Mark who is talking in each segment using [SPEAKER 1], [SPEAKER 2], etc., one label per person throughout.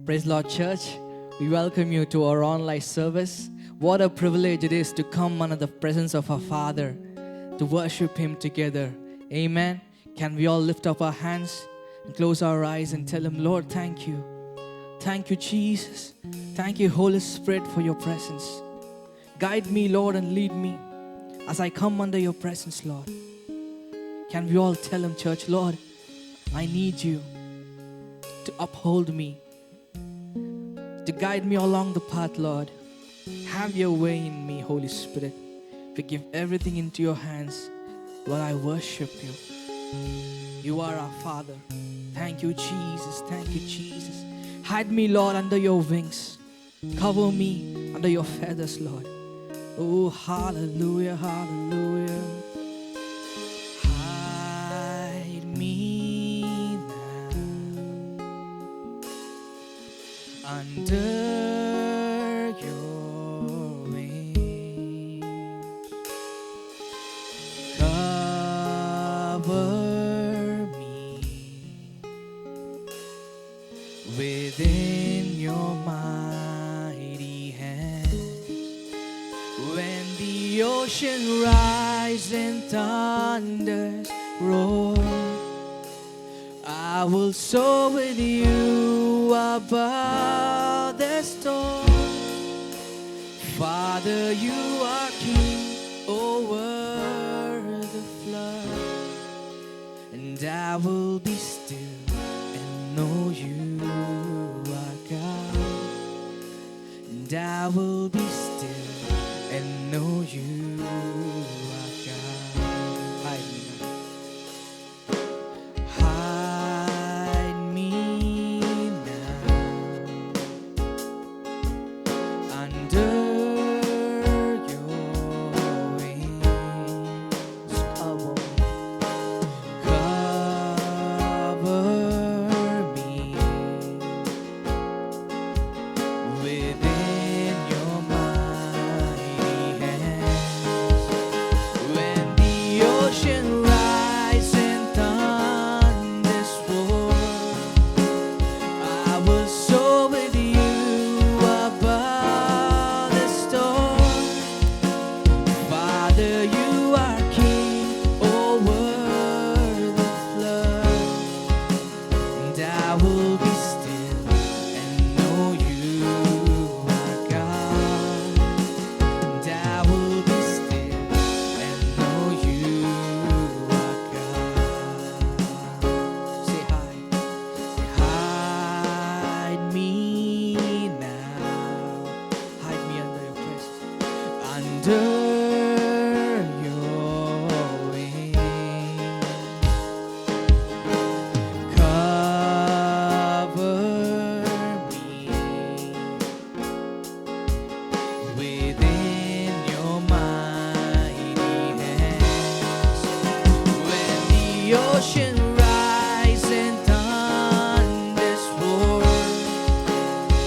[SPEAKER 1] Praise Lord Church. We welcome you to our online service. What a privilege it is to come under the presence of our Father, to worship Him together. Amen. Can we all lift up our hands and close our eyes and tell Him, Lord, thank you. Thank you, Jesus. Thank you, Holy Spirit, for your presence. Guide me, Lord, and lead me as I come under your presence, Lord. Can we all tell Him, church, Lord, I need you to uphold me, to guide me along the path, Lord. Have your way in me, Holy Spirit. We give everything into your hands. Lord, I worship you. You are our Father. Thank you, Jesus. Thank you, Jesus. Hide me, Lord, under your wings. Cover me under your feathers, Lord. Oh, hallelujah, hallelujah. Hide me now under your wings. Cover me within your mighty hands. When the ocean rises and thunders roar, I will soar with you above the storm. Father, you are king over the flood, and I will be still and know you are God. And I will be still and know you are God. Hide me now under your wings. Cover me within your mighty hands. When the ocean rises and thunders roar, I will soar with you above the storm. Father, you are king over the flood, and I will be still and know you are God. And I will be still and know you are God. Say hi. Say hide me now. Hide me under your presence. Under your wings. Cover me within your mighty hands. When the ocean rises and thunders roar,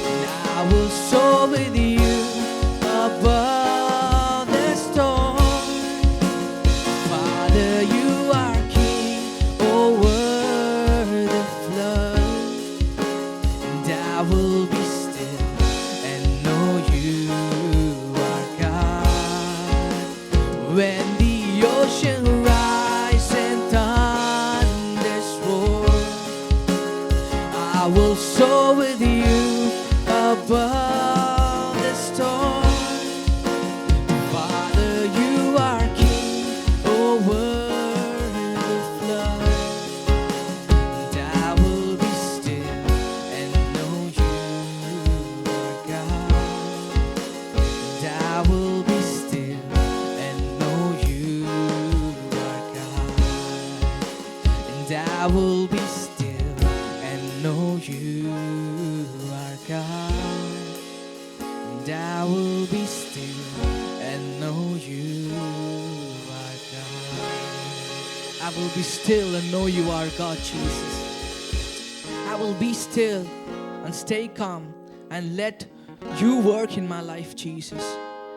[SPEAKER 1] and I will soar with you above the storm. Father, you are king over the flood, and I will be still and know you are God. When the ocean rises and thunders roar, I will soar with you above the storm. Father, you are king over the flood, and I will be still and know you are God. And I will be still and know you are God. And I will be still and know you are God. And I will be still and know you are God. I will be still and know you are God, Jesus. I will be still and stay calm and let you work in my life, Jesus.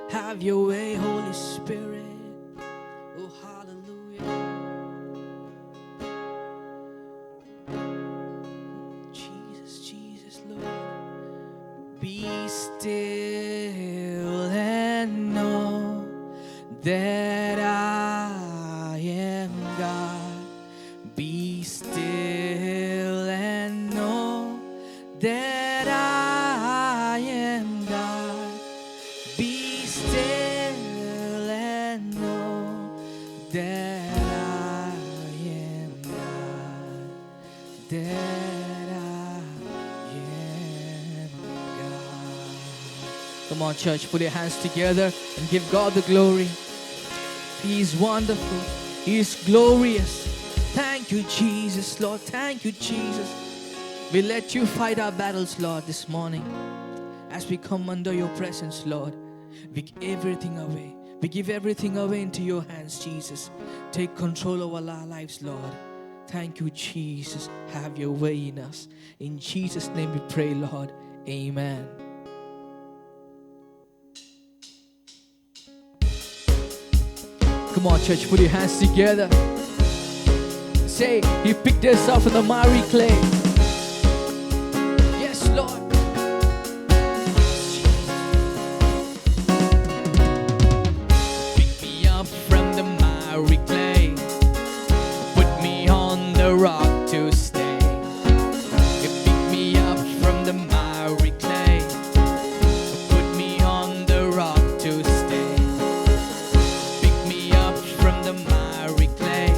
[SPEAKER 1] Have your way, Holy Spirit. Oh, hallelujah. Jesus, Jesus, Lord. on, church, put your hands together and give God the glory. He is wonderful. He is glorious. Thank you, Jesus, Lord. Thank you, Jesus. We let you fight our battles, Lord, this morning. As we come under your presence, Lord, we give everything away. We give everything away into your hands, Jesus. Take control over our lives, Lord. Thank you, Jesus. Have your way in us. In Jesus' name we pray, Lord. Amen. Come on, church, put your hands together. Say, He picked us up from the miry clay. Yes, Lord. Pick me up from the miry clay. Put me on the rock to stay. You pick me up from the miry clay. Put me on the rock to stay. Pick me up from the miry clay.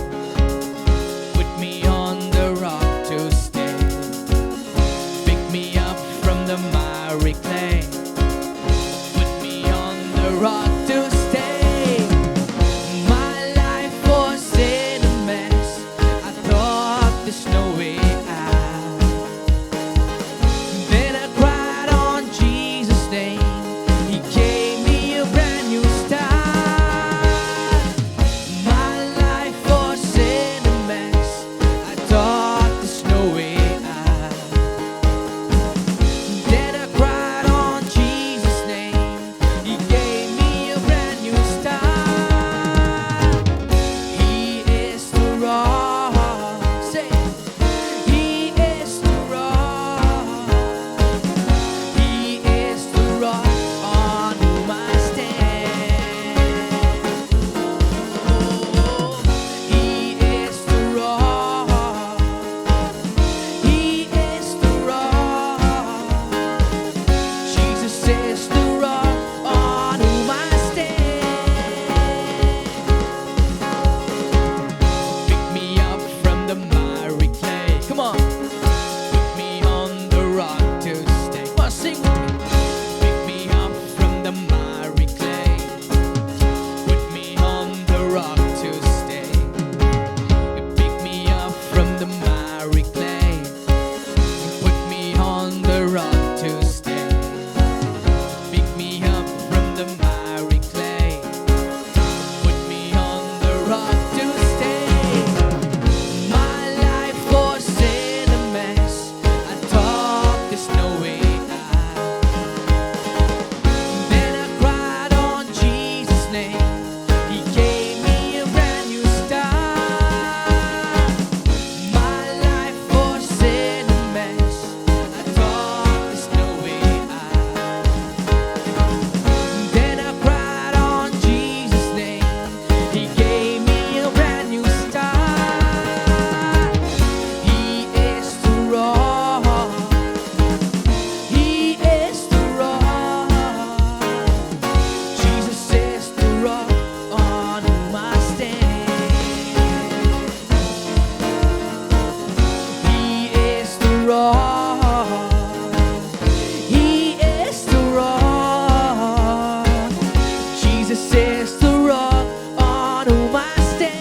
[SPEAKER 1] Put me on the rock to stay. Pick me up from the miry clay. Put me on the rock to stay. My life was in a mess. I thought there's no way out. Then I cried on Jesus' name. He gave me a brand new start. My life was in a mess. I thought there's no way out. Then I cried on Jesus' name. He gave me a brand new start. He is the rock. Say, He is the rock. He is the rock on whom I stand. Oh, He is the rock. He is the rock. Jesus is the rock on whom I stand. Pick me up from the miry clay. Come on. Put me on the rock to stay. Come on, sing with me. Pick me up from the miry clay. Put me on the rock to stay. You pick me up from the miry clay. Put me on the rock to stay. Pick me up from the miry clay. Put me on the rock to stay. My life was in a mess. I thought there's no way out. Then I cried on Jesus' name. He gave me a brand new start. My life was in a mess. I thought there's no way out. Then I cried on Jesus' name. He gave me a brand new start. He is the rock. He is the rock. Jesus is the rock on whom I stand. He is the rock. He is the rock. Jesus is the rock on whom I stand.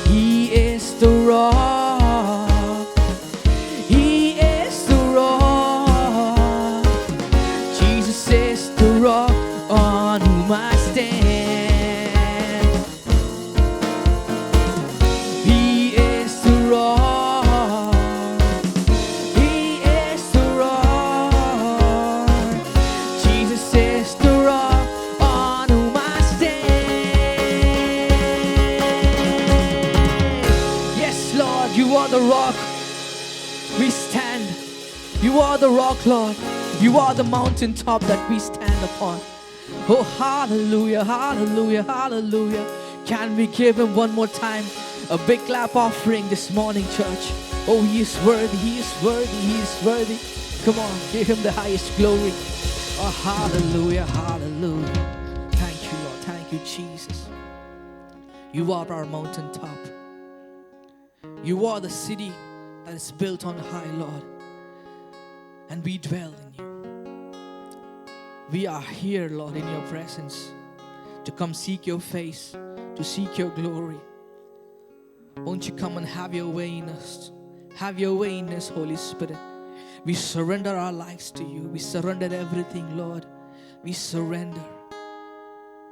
[SPEAKER 1] He is the rock. He is the rock. Jesus is the rock on whom I stand. He is the rock. He is the rock. Jesus is the rock on whom I stand. Yes, Lord, you are the rock. We stand. You are the rock, Lord. You are the mountaintop that we stand upon. Oh, hallelujah, hallelujah, hallelujah. Can we give Him one more time a big clap offering this morning, church? Oh, He is worthy, He is worthy, He is worthy. Come on, give Him the highest glory. Oh, hallelujah, hallelujah. Thank you, Lord. Thank you, Jesus. You are our mountaintop. You are the city that is built on high, Lord. and we dwell in you. We are here, Lord, in your presence to come seek your face, to seek your glory. Won't you come and have your way in us? Have your way in us, Holy Spirit. We surrender our lives to you. We surrender everything, Lord. We surrender.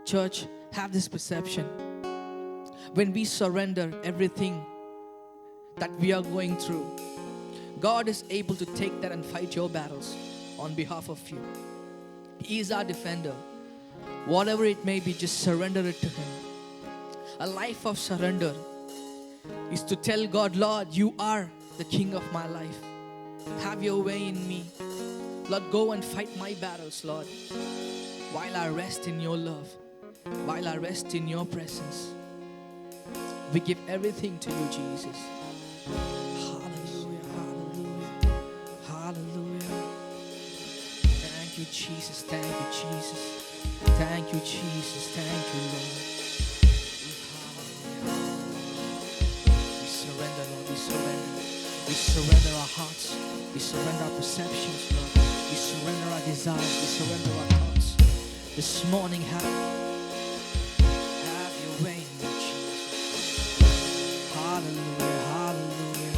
[SPEAKER 1] Church, have this perception. When we surrender everything that we are going through, God is able to take that and fight your battles on behalf of you. He is our defender. Whatever it may be, just surrender it to Him. A life of surrender is to tell God, Lord, you are the King of my life. Have your way in me. Lord, go and fight my battles, Lord, while I rest in your love, while I rest in your presence. We give everything to you, Jesus. Hallelujah, hallelujah, hallelujah. Thank you, Jesus, thank you, Jesus. Thank you, Jesus, thank you, Lord. We surrender, Lord, we surrender. We surrender our hearts. We surrender our perceptions, Lord. We surrender our desires. We surrender our thoughts. This morning, have your way in me, Jesus. Hallelujah, hallelujah.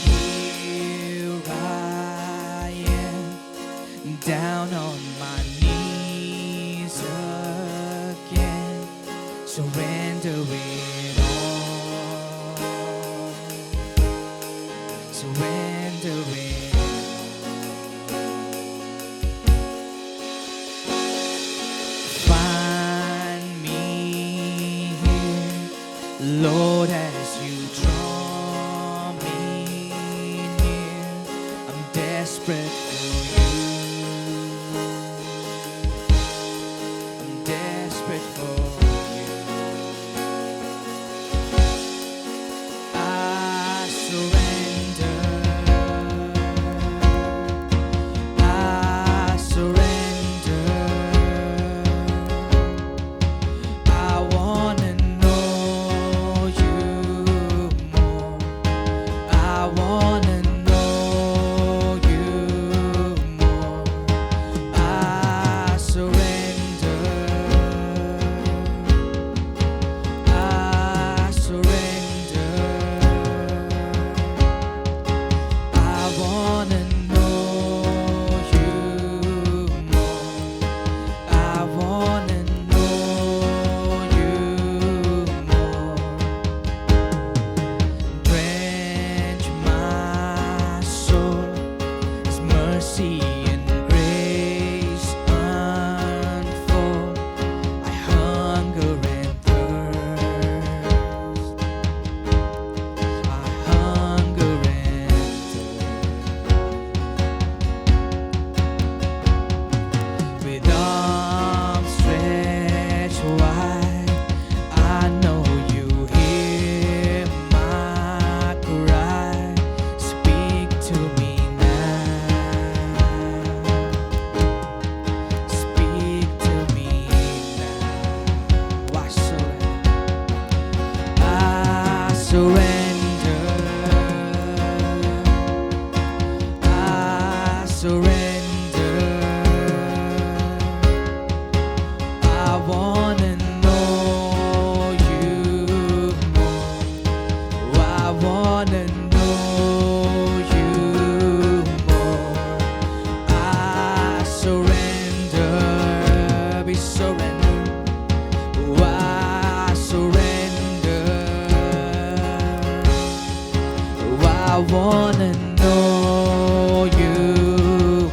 [SPEAKER 1] Here I am, down on my knees again, surrendering. Surrendering. Find me here, Lord, as you draw me near. I'm desperate for you. I'm desperate for you. I surrender. I wanna know you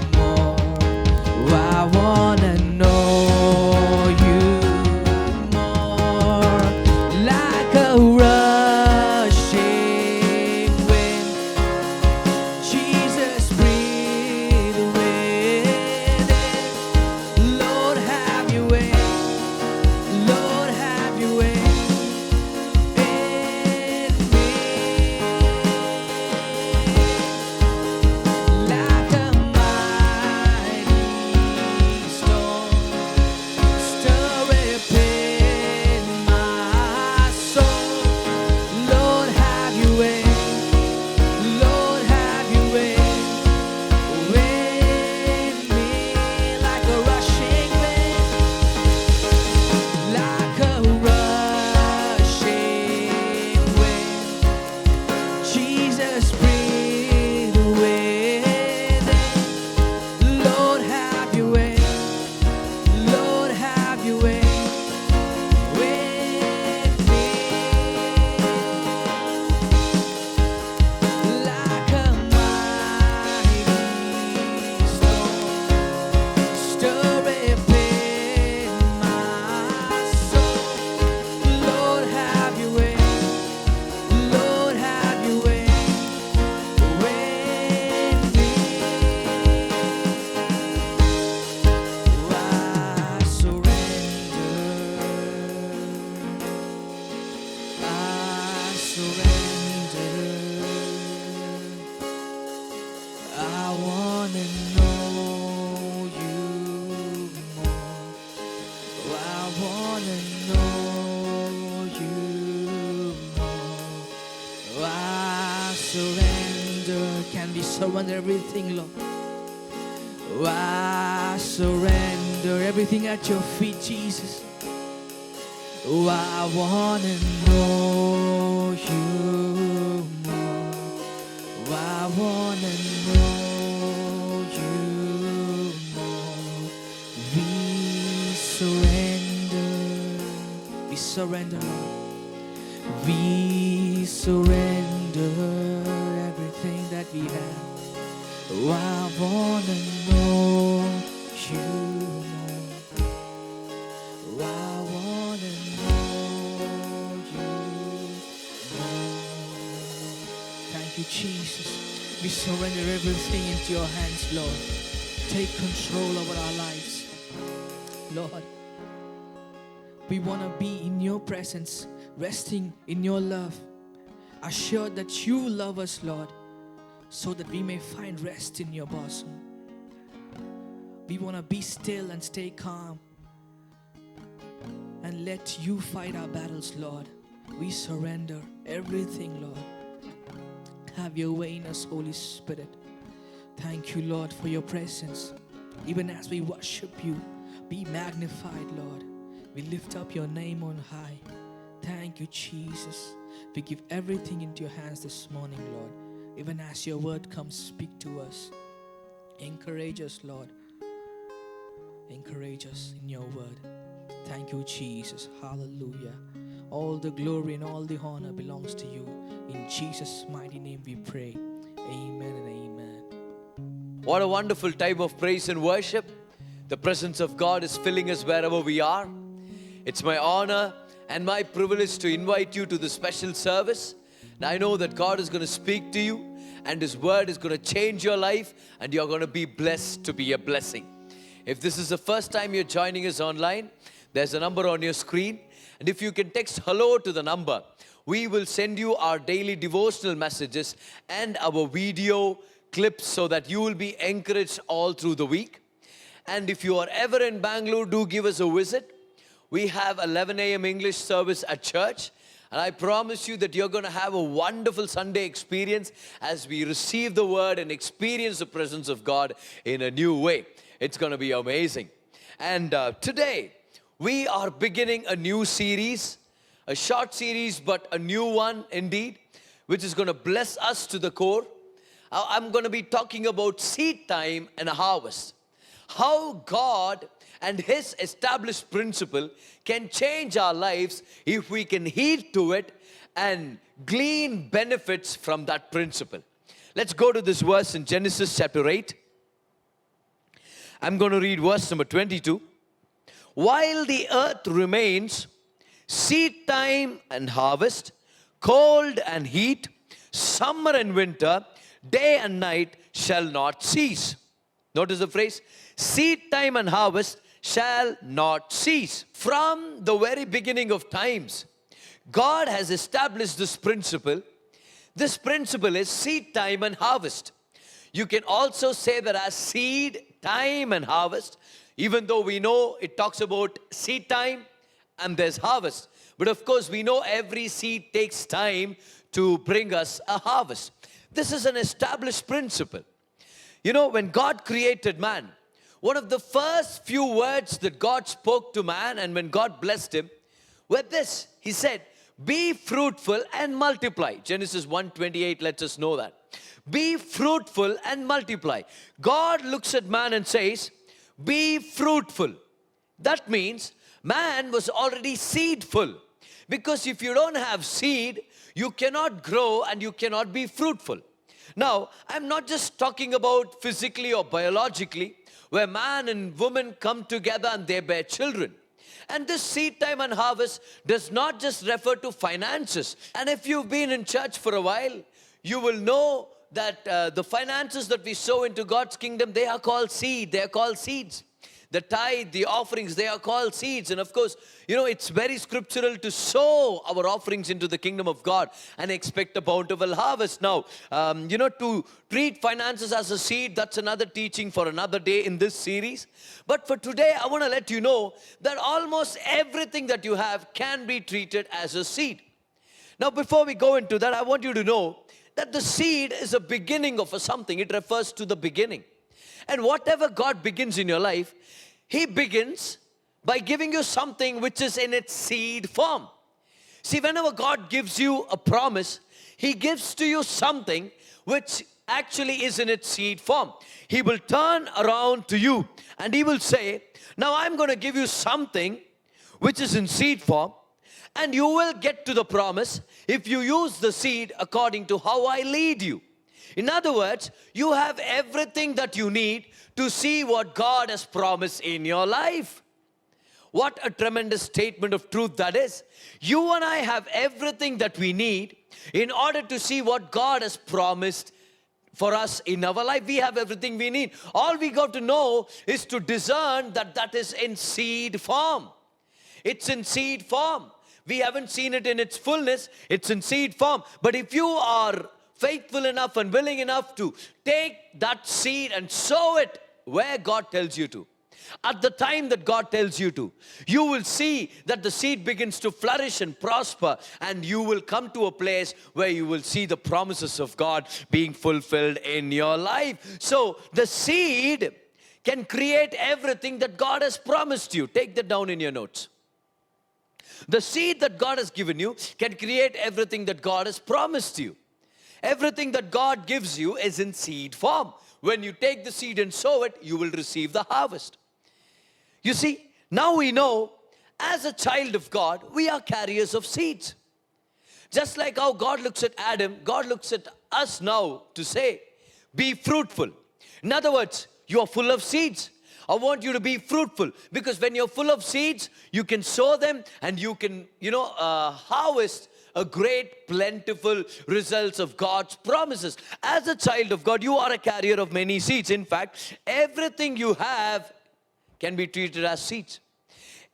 [SPEAKER 1] surrender everything, Lord. I surrender everything at your feet, Jesus. Oh, I wanna know you more. Oh, I wanna know you more. We surrender, Lord. We surrender everything that we have. Oh, I wanna know you more. Oh, I wanna know you more. Thank you, Jesus. We surrender everything into your hands, Lord. Take control over our lives, Lord. We want to be in your presence, resting in your love, assured that you love us, Lord, so that we may find rest in your bosom. We want to be still and stay calm and let you fight our battles, Lord. We surrender everything, Lord. Have your way in us, Holy Spirit. Thank you, Lord, for your presence. Even as we worship you, be magnified, Lord. We lift up your name on high. Thank you, Jesus. We give everything into your hands this morning, Lord. Even as your word comes, speak to us. Encourage us, Lord. Encourage us in your word. Thank you, Jesus. Hallelujah. All the glory and all the honor belongs to you. In Jesus' mighty name we pray. Amen and amen.
[SPEAKER 2] What a wonderful time of praise and worship. The presence of God is filling us wherever we are. It's my honor and my privilege to invite you to this special service. And I know that God is going to speak to you and His word is going to change your life and you're going to be blessed to be a blessing. If this is the first time you're joining us online, there's a number on your screen. And if you can text hello to the number, we will send you our daily devotional messages and our video clips so that you will be encouraged all through the week. And if you are ever in Bangalore, do give us a visit. We have 11 a.m. English service at church. And I promise you that you're going to have a wonderful Sunday experience as we receive the word and experience the presence of God in a new way. It's going to be amazing. And today, we are beginning a new series, a short series, but a new one indeed, which is going to bless us to the core. I'm going to be talking about seed time and harvest. How God and His established principle can change our lives if we can heed to it and glean benefits from that principle. Let's go to this verse in Genesis chapter 8. I'm going to read verse number 22. While the earth remains, seed time and harvest, cold and heat, summer and winter, day and night shall not cease. Notice the phrase, seed time and harvest shall not cease. From the very beginning of times, God has established this principle. This principle is seed time and harvest. You can also say that as seed time and harvest, even though we know it talks about seed time and there's harvest. But of course, we know every seed takes time to bring us a harvest. This is an established principle. You know, when God created man, one of the first few words that God spoke to man and when God blessed him were this. He said, be fruitful and multiply. Genesis 1:28 lets us know that. Be fruitful and multiply. God looks at man and says, be fruitful. That means man was already seedful. Because if you don't have seed, you cannot grow and you cannot be fruitful. Now, I'm not just talking about physically or biologically, where man and woman come together and they bear children. And this seed time and harvest does not just refer to finances. And if you've been in church for a while, you will know that the finances that we sow into God's kingdom, they are called seed. They are called seeds. The tithe, the offerings, they are called seeds. And of course, you know, it's very scriptural to sow our offerings into the kingdom of God and expect a bountiful harvest. Now, you know, to treat finances as a seed, that's another teaching for another day in this series. But for today, I want to let you know that almost everything that you have can be treated as a seed. Now, before we go into that, I want you to know that the seed is a beginning of a something. It refers to the beginning. And whatever God begins in your life, He begins by giving you something which is in its seed form. See, whenever God gives you a promise, He gives to you something which actually is in its seed form. He will turn around to you and He will say, now I'm going to give you something which is in seed form, and you will get to the promise if you use the seed according to how I lead you. In other words, you have everything that you need to see what God has promised in your life. What a tremendous statement of truth that is. You and I have everything that we need in order to see what God has promised for us in our life. We have everything we need. All we got to know is to discern that that is in seed form. It's in seed form. We haven't seen it in its fullness. It's in seed form. But if you are faithful enough and willing enough to take that seed and sow it where God tells you to, at the time that God tells you to, you will see that the seed begins to flourish and prosper, and you will come to a place where you will see the promises of God being fulfilled in your life. So the seed can create everything that God has promised you. Take that down in your notes. The seed that God has given you can create everything that God has promised you. Everything that God gives you is in seed form. When you take the seed and sow it, you will receive the harvest. You see, now we know, as a child of God, we are carriers of seeds. Just like how God looks at Adam, God looks at us now to say, be fruitful. In other words, you are full of seeds. I want you to be fruitful, because when you're full of seeds, you can sow them and you can, harvest a great, plentiful results of God's promises. As a child of God, you are a carrier of many seeds. In fact, everything you have can be treated as seeds.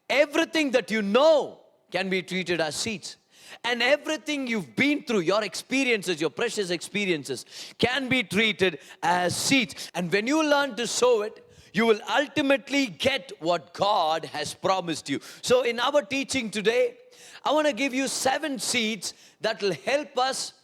[SPEAKER 2] Everything that you know can be treated as seeds. And everything you've been through, your experiences, your precious experiences, can be treated as seeds. And when you learn to sow it, you will ultimately get what God has promised you. So in our teaching today, I want to give you 7 seeds that will help us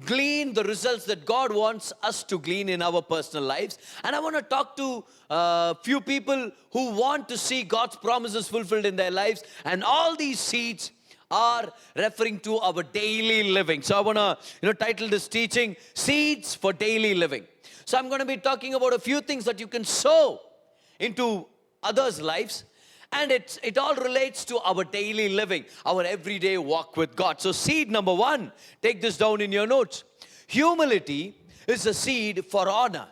[SPEAKER 2] glean the results that God wants us to glean in our personal lives. And I want to talk to a few people who want to see God's promises fulfilled in their lives. And all these seeds are referring to our daily living. So I want to title this teaching, Seeds for Daily Living. So I'm going to be talking about a few things that you can sow into others' lives. And it all relates to our daily living, our everyday walk with God. So seed number 1, take this down in your notes. Humility is a seed for honor.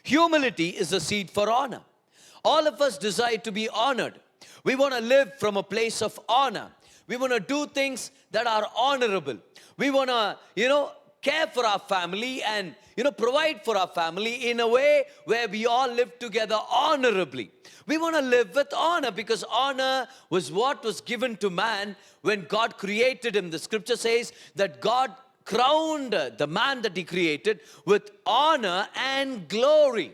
[SPEAKER 2] Humility is a seed for honor. All of us desire to be honored. We want to live from a place of honor. We want to do things that are honorable. We want to, care for our family and, provide for our family in a way where we all live together honorably. We want to live with honor, because honor was what was given to man when God created him. The scripture says that God crowned the man that He created with honor and glory.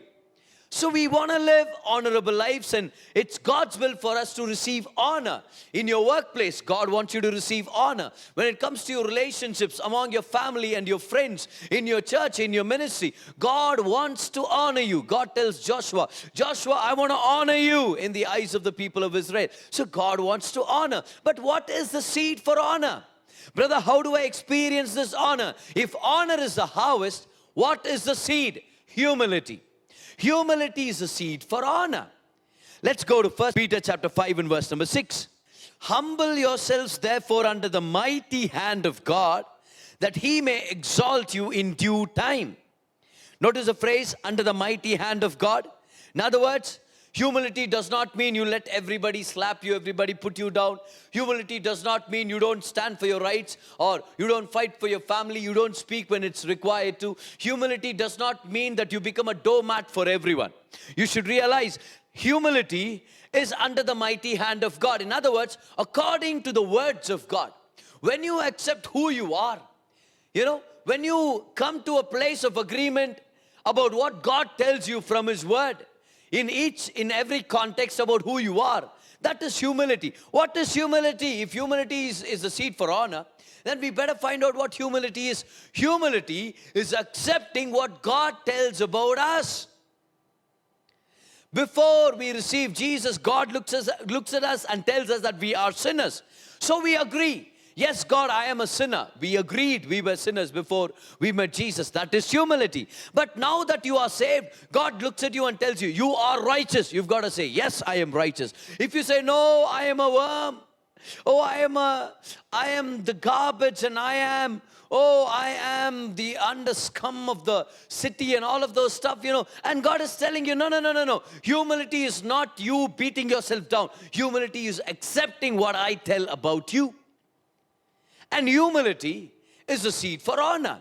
[SPEAKER 2] So we want to live honorable lives, and it's God's will for us to receive honor. In your workplace, God wants you to receive honor. When it comes to your relationships among your family and your friends, in your church, in your ministry, God wants to honor you. God tells Joshua, I want to honor you in the eyes of the people of Israel. So God wants to honor. But what is the seed for honor? Brother, how do I experience this honor? If honor is the harvest, what is the seed? Humility. Humility is a seed for honor. Let's go to 1 Peter chapter 5 and verse number 6. Humble yourselves therefore under the mighty hand of God, that He may exalt you in due time. Notice the phrase, under the mighty hand of God. In other words, humility does not mean you let everybody slap you, everybody put you down. Humility does not mean you don't stand for your rights, or you don't fight for your family, you don't speak when it's required to. Humility does not mean that you become a doormat for everyone. You should realize humility is under the mighty hand of God. In other words, according to the words of God. When you accept who you are, when you come to a place of agreement about what God tells you from His word, in every context about who you are, That is humility. What is humility? If humility is the seed for honor, then we better find out what humility is. Humility is accepting what God tells about us. Before we receive Jesus, God looks at us and tells us that we are sinners. So we agree. Yes, God, I am a sinner. We agreed we were sinners before we met Jesus. That is humility. But now that you are saved, God looks at you and tells you, you are righteous. You've got to say, yes, I am righteous. If you say, no, I am a worm. Oh, I am the garbage, and I am the underscum of the city and all of those stuff, And God is telling you, no. Humility is not you beating yourself down. Humility is accepting what I tell about you. And humility is a seed for honor.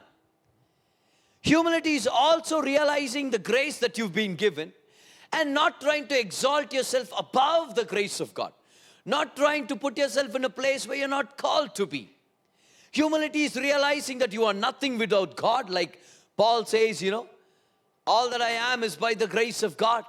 [SPEAKER 2] Humility is also realizing the grace that you've been given and not trying to exalt yourself above the grace of God. Not trying to put yourself in a place where you're not called to be. Humility is realizing that you are nothing without God. Like Paul says, all that I am is by the grace of God.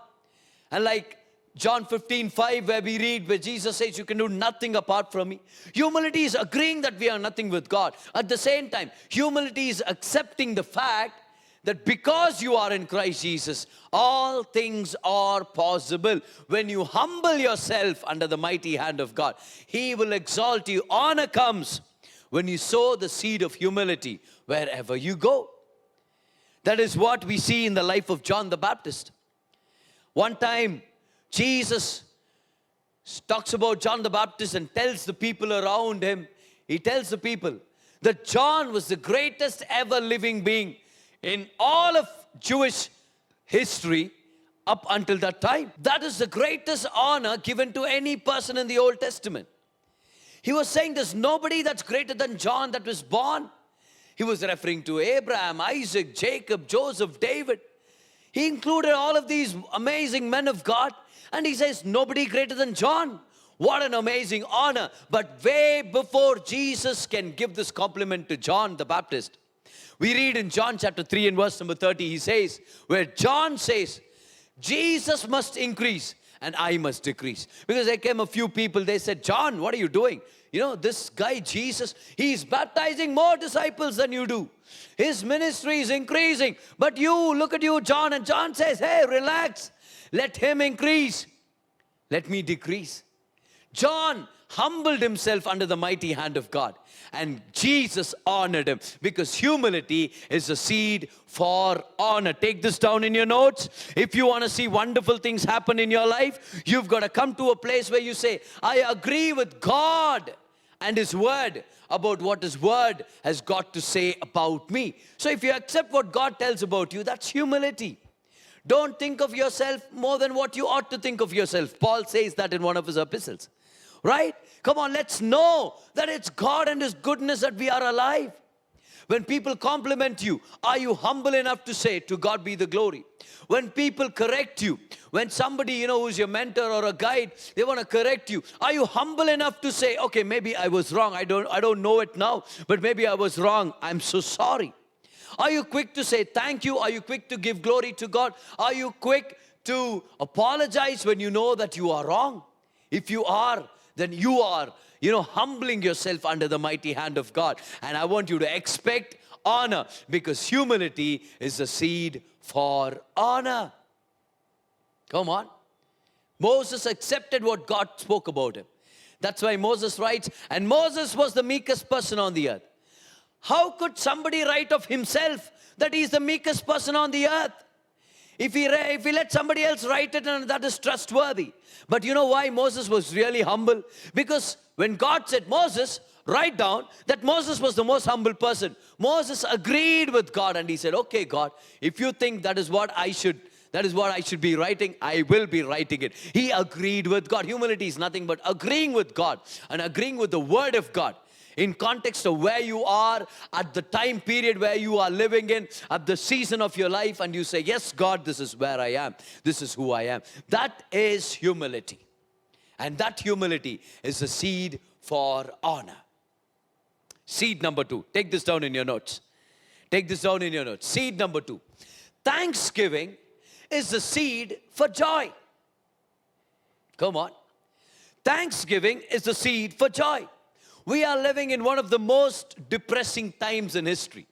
[SPEAKER 2] And like John 15:5, where Jesus says, you can do nothing apart from me. Humility is agreeing that we are nothing with God. At the same time, humility is accepting the fact that because you are in Christ Jesus, all things are possible. When you humble yourself under the mighty hand of God, He will exalt you. Honor comes when you sow the seed of humility wherever you go. That is what we see in the life of John the Baptist. One time, Jesus talks about John the Baptist and tells the people around him, he tells the people that John was the greatest ever living being in all of Jewish history up until that time. That is the greatest honor given to any person in the Old Testament. He was saying there's nobody that's greater than John that was born. He was referring to Abraham, Isaac, Jacob, Joseph, David. He included all of these amazing men of God. And he says, nobody greater than John. What an amazing honor. But way before Jesus can give this compliment to John the Baptist, we read in John chapter 3 and verse number 30, he says, where John says, Jesus must increase and I must decrease. Because there came a few people, they said, John, what are you doing? This guy Jesus, he's baptizing more disciples than you do. His ministry is increasing. But you, look at you, John. And John says, hey, relax. Let him increase. Let me decrease. John humbled himself under the mighty hand of God. And Jesus honored him because humility is a seed for honor. Take this down in your notes. If you want to see wonderful things happen in your life, you've got to come to a place where you say, I agree with God and His Word about what His Word has got to say about me. So if you accept what God tells about you, that's humility. Don't think of yourself more than what you ought to think of yourself. Paul says that in one of his epistles. Right? Come on, let's know that it's God and His goodness that we are alive. When people compliment you, are you humble enough to say, to God be the glory? When people correct you, when somebody, who's your mentor or a guide, they want to correct you, are you humble enough to say, okay, maybe I was wrong. I don't know it now, but maybe I was wrong. I'm so sorry. Are you quick to say thank you? Are you quick to give glory to God? Are you quick to apologize when you know that you are wrong? If you are, then you are, humbling yourself under the mighty hand of God. And I want you to expect honor because humility is the seed for honor. Come on. Moses accepted what God spoke about him. That's why Moses writes, and Moses was the meekest person on the earth. How could somebody write of himself that he's the meekest person on the earth? If he let somebody else write it, and that is trustworthy. But you know why Moses was really humble? Because when God said, Moses, write down, that Moses was the most humble person. Moses agreed with God and he said, okay, God, if you think that is what I should be writing, I will be writing it. He agreed with God. Humility is nothing but agreeing with God and agreeing with the Word of God. In context of where you are, at the time period where you are living in, at the season of your life, and you say, yes, God, this is where I am. This is who I am. That is humility. And that humility is a seed for honor. Seed number 2. Take this down in your notes. Take this down in your notes. Seed number 2. Thanksgiving is the seed for joy. Come on. Thanksgiving is the seed for joy. We are living in one of the most depressing times in history.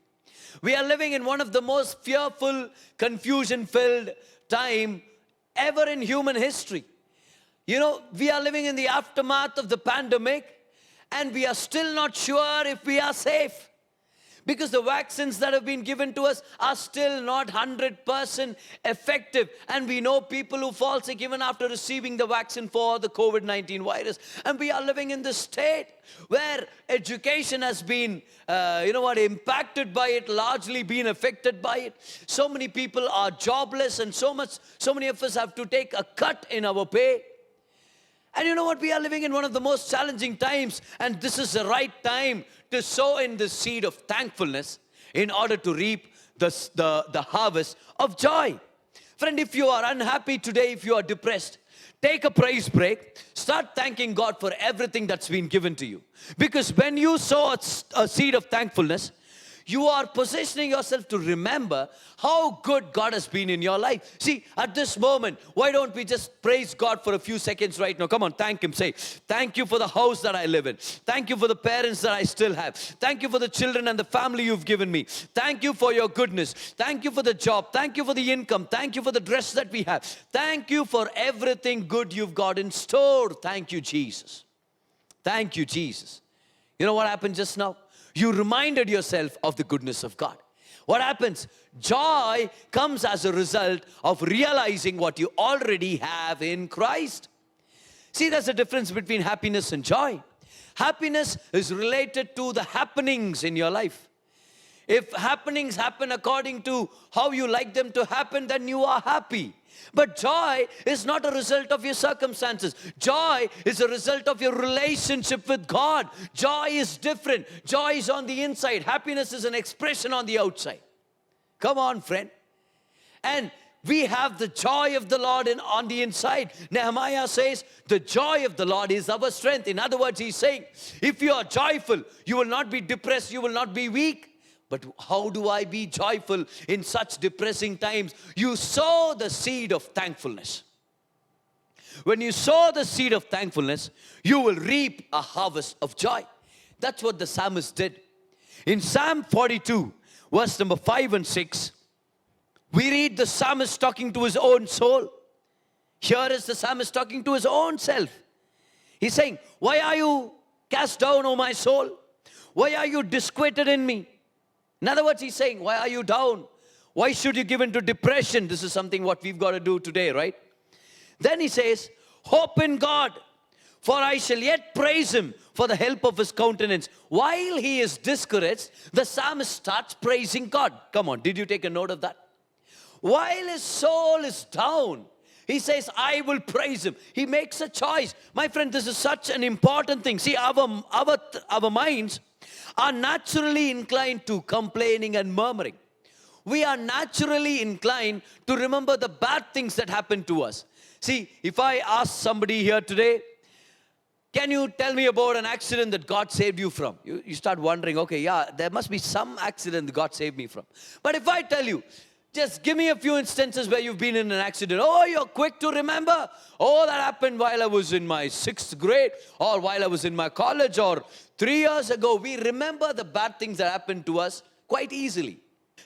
[SPEAKER 2] We are living in one of the most fearful, confusion-filled time ever in human history. You know, we are living in the aftermath of the pandemic, and we are still not sure if we are safe. Because the vaccines that have been given to us are still not 100% effective. And we know people who fall sick even after receiving the vaccine for the COVID-19 virus. And we are living in this state where education has been, impacted by it, largely been affected by it. So many people are jobless, and so many of us have to take a cut in our pay. And you know what? We are living in one of the most challenging times, and this is the right time to sow in the seed of thankfulness in order to reap the harvest of joy. Friend, if you are unhappy today, if you are depressed, take a praise break. Start thanking God for everything that's been given to you. Because when you sow a seed of thankfulness, you are positioning yourself to remember how good God has been in your life. See, at this moment, why don't we just praise God for a few seconds right now? Come on, thank Him. Say, thank you for the house that I live in. Thank you for the parents that I still have. Thank you for the children and the family you've given me. Thank you for your goodness. Thank you for the job. Thank you for the income. Thank you for the dress that we have. Thank you for everything good you've got in store. Thank you, Jesus. Thank you, Jesus. You know what happened just now? You reminded yourself of the goodness of God. What happens? Joy comes as a result of realizing what you already have in Christ. See, there's a difference between happiness and joy. Happiness is related to the happenings in your life. If happenings happen according to how you like them to happen, then you are happy. But joy is not a result of your circumstances. Joy is a result of your relationship with God. Joy is different. Joy is on the inside. Happiness is an expression on the outside. Come on, friend. And we have the joy of the Lord on the inside. Nehemiah says, the joy of the Lord is our strength. In other words, he's saying, if you are joyful, you will not be depressed, you will not be weak. But how do I be joyful in such depressing times? You sow the seed of thankfulness. When you sow the seed of thankfulness, you will reap a harvest of joy. That's what the psalmist did. In Psalm 42, verse number 5 and 6, we read the psalmist talking to his own soul. Here is the psalmist talking to his own self. He's saying, why are you cast down, O my soul? Why are you disquieted in me? In other words, he's saying, why are you down? Why should you give in to depression? This is something what we've got to do today, right? Then he says, hope in God, for I shall yet praise Him for the help of His countenance. While he is discouraged, the psalmist starts praising God. Come on, did you take a note of that? While his soul is down, he says, I will praise Him. He makes a choice. My friend, this is such an important thing. See, our minds are naturally inclined to complaining and murmuring. We are naturally inclined to remember the bad things that happen to us. See, if I ask somebody here today, can you tell me about an accident that God saved you from? You start wondering, okay, yeah, there must be some accident that God saved me from. But if I tell you, just give me a few instances where you've been in an accident. Oh, you're quick to remember. Oh, that happened while I was in my 6th grade, or while I was in my college, or 3 years ago. We remember the bad things that happened to us quite easily.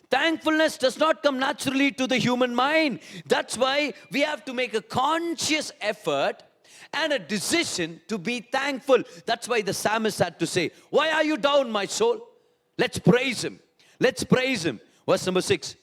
[SPEAKER 2] Thankfulness does not come naturally to the human mind. That's why we have to make a conscious effort and a decision to be thankful. That's why the psalmist had to say, why are you down, my soul? Let's praise Him. Let's praise Him. Verse number 6.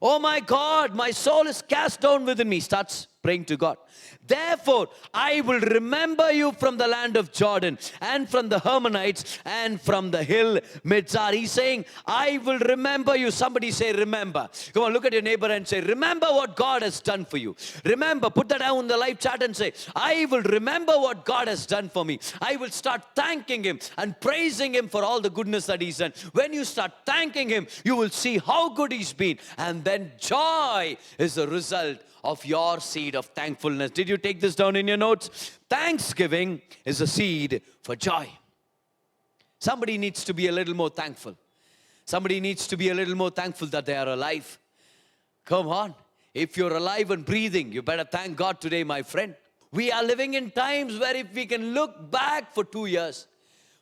[SPEAKER 2] Oh my God, my soul is cast down within me. Starts praying to God. Therefore, I will remember you from the land of Jordan, and from the Hermonites, and from the hill Mizar. He's saying, I will remember you. Somebody say, remember. Come on, look at your neighbor and say, remember what God has done for you. Remember, put that down in the live chat and say, I will remember what God has done for me. I will start thanking Him and praising Him for all the goodness that He's done. When you start thanking Him, you will see how good He's been. And then joy is the result of your seed of thankfulness. Did you take this down in your notes? Thanksgiving is a seed for joy. Somebody needs to be a little more thankful. Somebody needs to be a little more thankful that they are alive. Come on. If you're alive and breathing, you better thank God today, my friend. We are living in times where if we can look back for 2 years,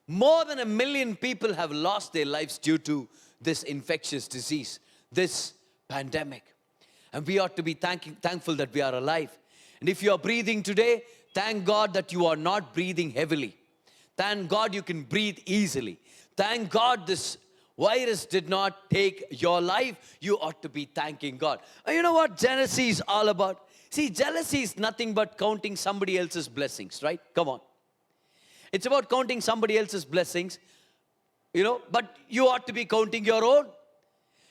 [SPEAKER 2] more than 1 million people have lost their lives due to this infectious disease, this pandemic. And we ought to be thankful that we are alive. And if you are breathing today, thank God that you are not breathing heavily. Thank God you can breathe easily. Thank God this virus did not take your life. You ought to be thanking God. And you know what jealousy is all about? See, jealousy is nothing but counting somebody else's blessings, right? Come on. It's about counting somebody else's blessings, but you ought to be counting your own.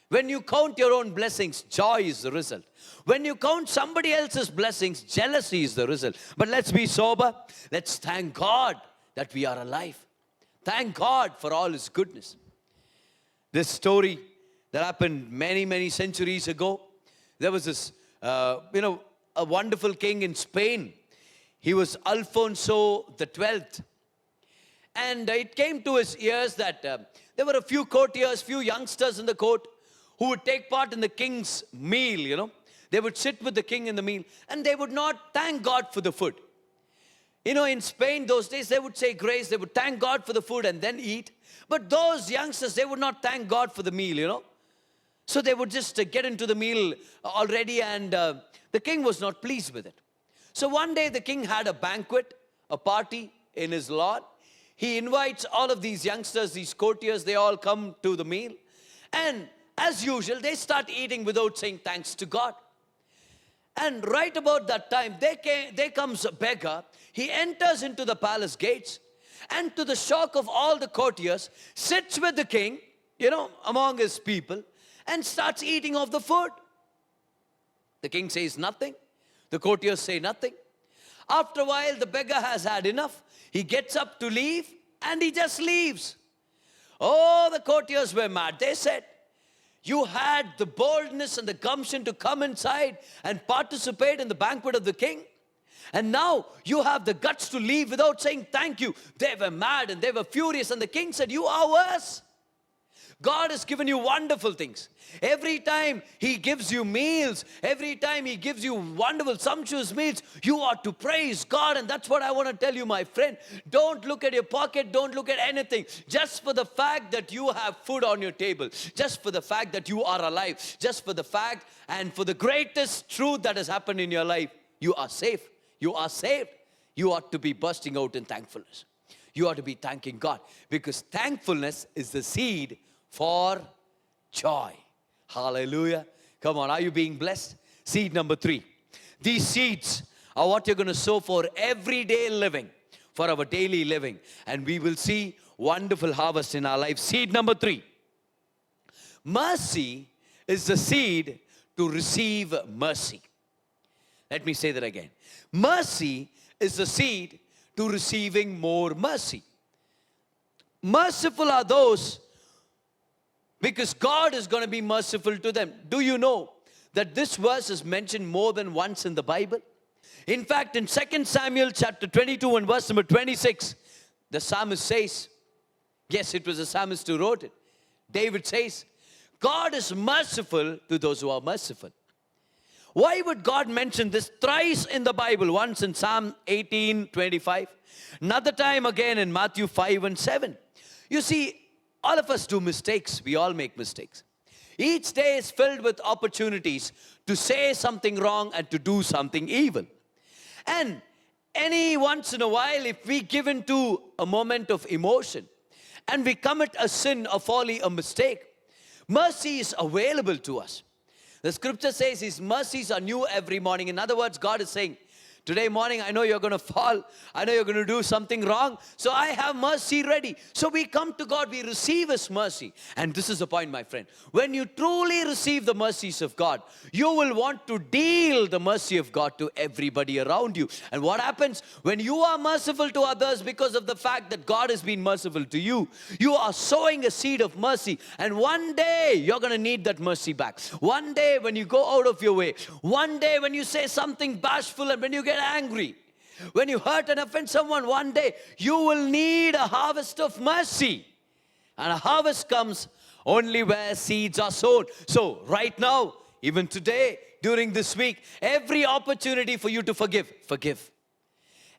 [SPEAKER 2] When you count your own blessings, joy is the result. When you count somebody else's blessings, jealousy is the result. But let's be sober. Let's thank God that we are alive. Thank God for all His goodness. This story that happened many, many centuries ago, there was this, a wonderful king in Spain. He was Alfonso the 12th. And it came to his ears that there were a few courtiers, few youngsters in the court who would take part in the king's meal, They would sit with the king in the meal and they would not thank God for the food. In Spain those days, they would say grace, they would thank God for the food and then eat. But those youngsters, they would not thank God for the meal, So they would just get into the meal already, and the king was not pleased with it. So one day the king had a banquet, a party in his lawn. He invites all of these youngsters, these courtiers, they all come to the meal. And as usual, they start eating without saying thanks to God. And right about that time, there comes a beggar. He enters into the palace gates, and to the shock of all the courtiers, sits with the king, among his people, and starts eating of the food. The king says nothing. The courtiers say nothing. After a while, the beggar has had enough. He gets up to leave, and he just leaves. Oh, the courtiers were mad. They said, you had the boldness and the gumption to come inside and participate in the banquet of the king, and now you have the guts to leave without saying thank you. They were mad and they were furious, and the king said, you are worse. God has given you wonderful things. Every time He gives you meals, every time He gives you wonderful, sumptuous meals, you ought to praise God. And that's what I want to tell you, my friend. Don't look at your pocket. Don't look at anything. Just for the fact that you have food on your table, just for the fact that you are alive, just for the fact and for the greatest truth that has happened in your life, you are safe. You are saved. You ought to be bursting out in thankfulness. You ought to be thanking God, because thankfulness is the seed for joy. Hallelujah. Come on, are you being blessed? Seed number 3. These seeds are what you're going to sow for everyday living, for our daily living. And we will see wonderful harvest in our life. Seed number 3. Mercy is the seed to receive mercy. Let me say that again. Mercy is the seed to receiving more mercy. Merciful are those because God is going to be merciful to them. Do you know that this verse is mentioned more than once in the Bible? In fact, in 2 Samuel chapter 22 and verse number 26, the psalmist says, yes, it was the psalmist who wrote it. David says, God is merciful to those who are merciful. Why would God mention this thrice in the Bible? Once in Psalm 18:25, another time again in Matthew 5 and 7. You see, all of us do mistakes. We all make mistakes. Each day is filled with opportunities to say something wrong and to do something evil. And any once in a while, if we give into a moment of emotion and we commit a sin, a folly, a mistake, mercy is available to us. The scripture says His mercies are new every morning. In other words, God is saying, today morning, I know you're going to fall. I know you're going to do something wrong. So I have mercy ready. So we come to God. We receive His mercy. And this is the point, my friend. When you truly receive the mercies of God, you will want to deal the mercy of God to everybody around you. And what happens? When you are merciful to others because of the fact that God has been merciful to you, you are sowing a seed of mercy. And one day, you're going to need that mercy back. One day, when you go out of your way. One day, when you say something bashful and when you get angry, when you hurt and offend someone, one day you will need a harvest of mercy. And a harvest comes only where seeds are sown. So right now, even today, during this week, every opportunity for you to forgive.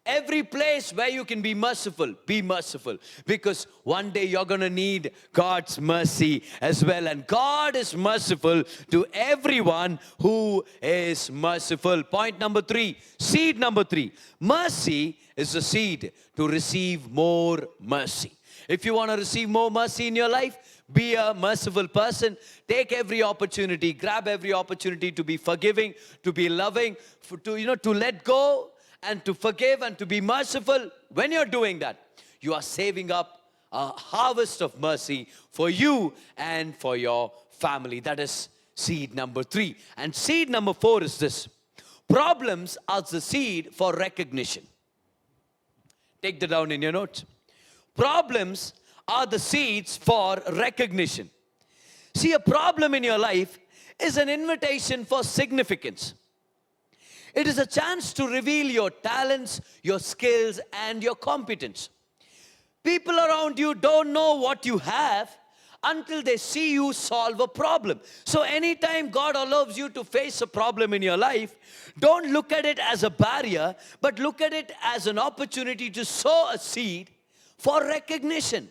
[SPEAKER 2] Every place where you can be merciful, be merciful. Because one day you're going to need God's mercy as well. And God is merciful to everyone who is merciful. Point number 3, seed number 3. Mercy is a seed to receive more mercy. If you want to receive more mercy in your life, be a merciful person. Take every opportunity, grab every opportunity to be forgiving, to be loving, to let go, and to forgive and to be merciful. When you're doing that, you are saving up a harvest of mercy for you and for your family. That is seed number 3. And seed number 4 is this: problems are the seed for recognition. Take that down in your notes. Problems are the seeds for recognition. See, a problem in your life is an invitation for significance. It is a chance to reveal your talents, your skills, and your competence. People around you don't know what you have until they see you solve a problem. So anytime God allows you to face a problem in your life, don't look at it as a barrier, but look at it as an opportunity to sow a seed for recognition.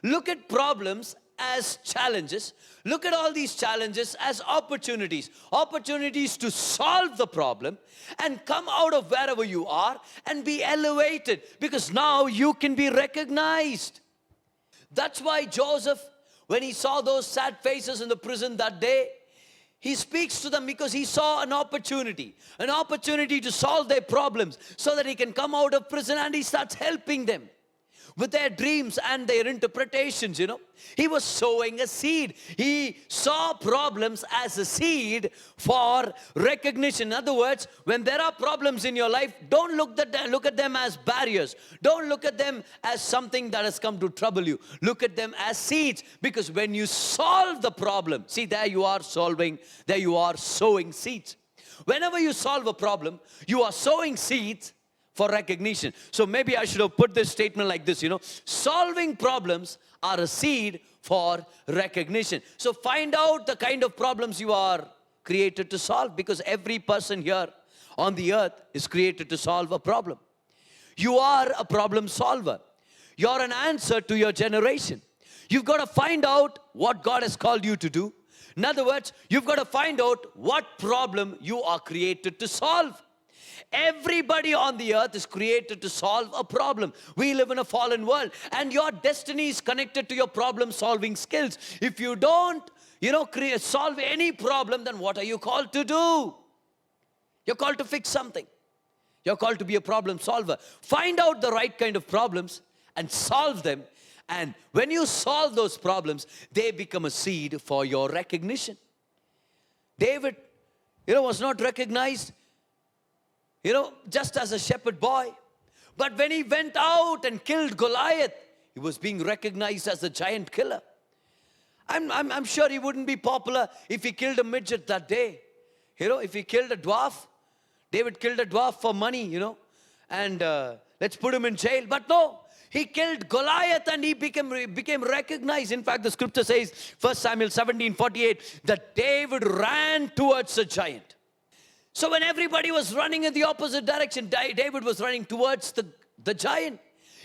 [SPEAKER 2] Look at problems as challenges. Look at all these challenges as opportunities. Opportunities to solve the problem and come out of wherever you are and be elevated, because now you can be recognized. That's why Joseph, when he saw those sad faces in the prison that day, he speaks to them because he saw an opportunity to solve their problems so that he can come out of prison, and he starts helping them with their dreams and their interpretations, He was sowing a seed. He saw problems as a seed for recognition. In other words, when there are problems in your life, don't look at them as barriers. Don't look at them as something that has come to trouble you. Look at them as seeds, because when you solve the problem, see, there you are sowing seeds. Whenever you solve a problem, you are sowing seeds for recognition. So maybe I should have put this statement like this, solving problems are a seed for recognition. So find out the kind of problems you are created to solve, because every person here on the earth is created to solve a problem. You are a problem solver. You're an answer to your generation. You've got to find out what God has called you to do. In other words, you've got to find out what problem you are created to solve. Everybody on the earth is created to solve a problem. We live in a fallen world, and your destiny is connected to your problem-solving skills. If you don't, solve any problem, then what are you called to do? You're called to fix something. You're called to be a problem solver. Find out the right kind of problems and solve them. And when you solve those problems, they become a seed for your recognition. David, was not recognized just as a shepherd boy. But when he went out and killed Goliath, he was being recognized as a giant killer. I'm sure he wouldn't be popular if he killed a midget that day. If he killed a dwarf, David killed a dwarf for money, and let's put him in jail. But no, he killed Goliath and he became recognized. In fact, the scripture says, 1 Samuel 17:48, that David ran towards the giant. So when everybody was running in the opposite direction, David was running towards the giant.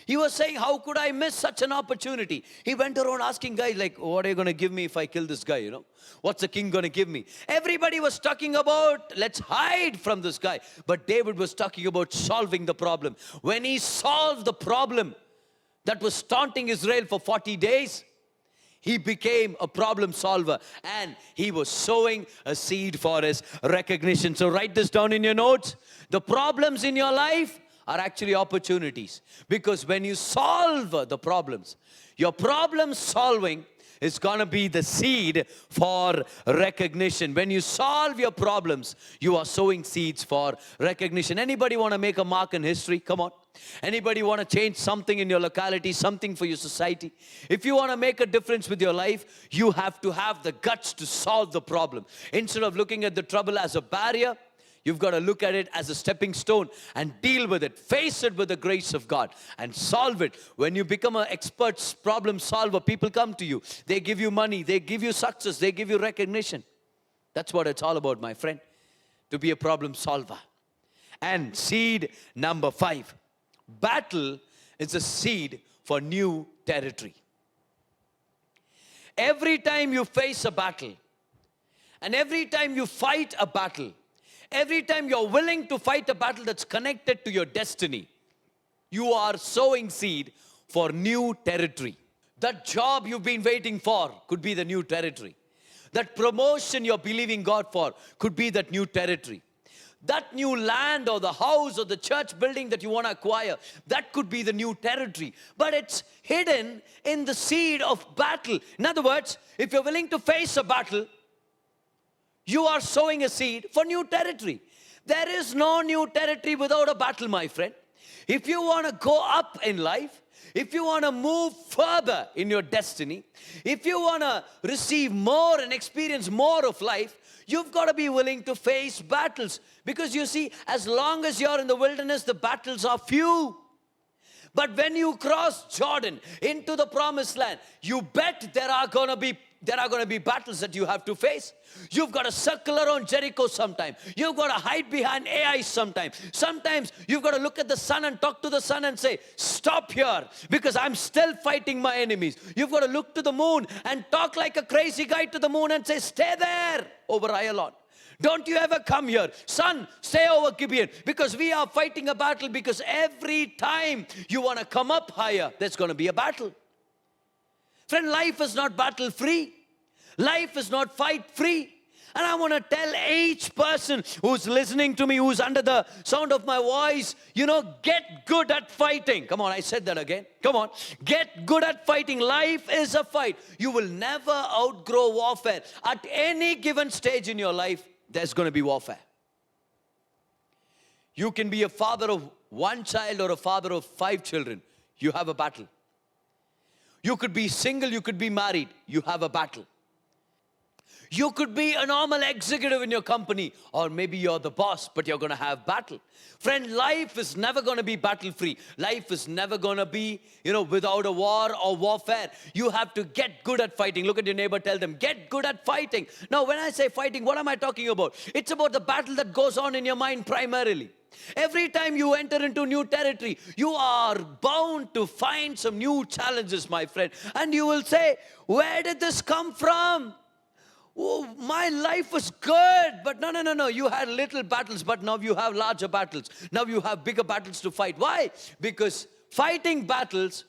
[SPEAKER 2] He was saying, how could I miss such an opportunity? He went around asking guys like, what are you going to give me if I kill this guy, What's the king going to give me? Everybody was talking about, let's hide from this guy. But David was talking about solving the problem. When he solved the problem that was taunting Israel for 40 days, he became a problem solver, and he was sowing a seed for his recognition. So write this down in your notes. The problems in your life are actually opportunities, because when you solve the problems, your problem solving is going to be the seed for recognition. When you solve your problems, you are sowing seeds for recognition. Anybody want to make a mark in history? Come on. Anybody want to change something in your locality, something for your society? If you want to make a difference with your life, you have to have the guts to solve the problem. Instead of looking at the trouble as a barrier, you've got to look at it as a stepping stone and deal with it. Face it with the grace of God and solve it. When you become an expert problem solver, people come to you. They give you money. They give you success. They give you recognition. That's what it's all about, my friend, to be a problem solver. And seed number 5. battle is a seed for new territory. Every time you face a battle, and every time you fight a battle, every time you're willing to fight a battle that's connected to your destiny, you are sowing seed for new territory. That job you've been waiting for could be the new territory. That promotion you're believing God for could be that new territory. That new land or the house or the church building that you want to acquire, that could be the new territory. But it's hidden in the seed of battle. In other words, if you're willing to face a battle, you are sowing a seed for new territory. There is no new territory without a battle, my friend. If you want to go up in life, if you want to move further in your destiny, if you want to receive more and experience more of life, you've got to be willing to face battles. Because you see, as long as you're in the wilderness, the battles are few. But when you cross Jordan into the promised land, you bet there are going to be battles that you have to face. You've got to circle around Jericho sometime. You've got to hide behind Ai sometime. Sometimes you've got to look at the sun and talk to the sun and say, stop here, because I'm still fighting my enemies. You've got to look to the moon and talk like a crazy guy to the moon and say, stay there over Ayalon. Don't you ever come here. Son, stay over Gibeon, because we are fighting a battle, because every time you want to come up higher, there's going to be a battle. Friend, life is not battle free. Life is not fight free. And I want to tell each person who's listening to me, who's under the sound of my voice, get good at fighting. Come on, I said that again. Come on, get good at fighting. Life is a fight. You will never outgrow warfare. At any given stage in your life, there's going to be warfare. You can be a father of one child or a father of 5 children. You have a battle. You could be single, you could be married. You have a battle. You could be a normal executive in your company, or maybe you're the boss, but you're going to have battle. Friend, life is never going to be battle-free. Life is never going to be, without a war or warfare. You have to get good at fighting. Look at your neighbor, tell them, get good at fighting. Now, when I say fighting, what am I talking about? It's about the battle that goes on in your mind primarily. Every time you enter into new territory, you are bound to find some new challenges, my friend. And you will say, where did this come from? Oh, my life was good, but no. You had little battles, but now you have larger battles. Now you have bigger battles to fight. Why? Because fighting battles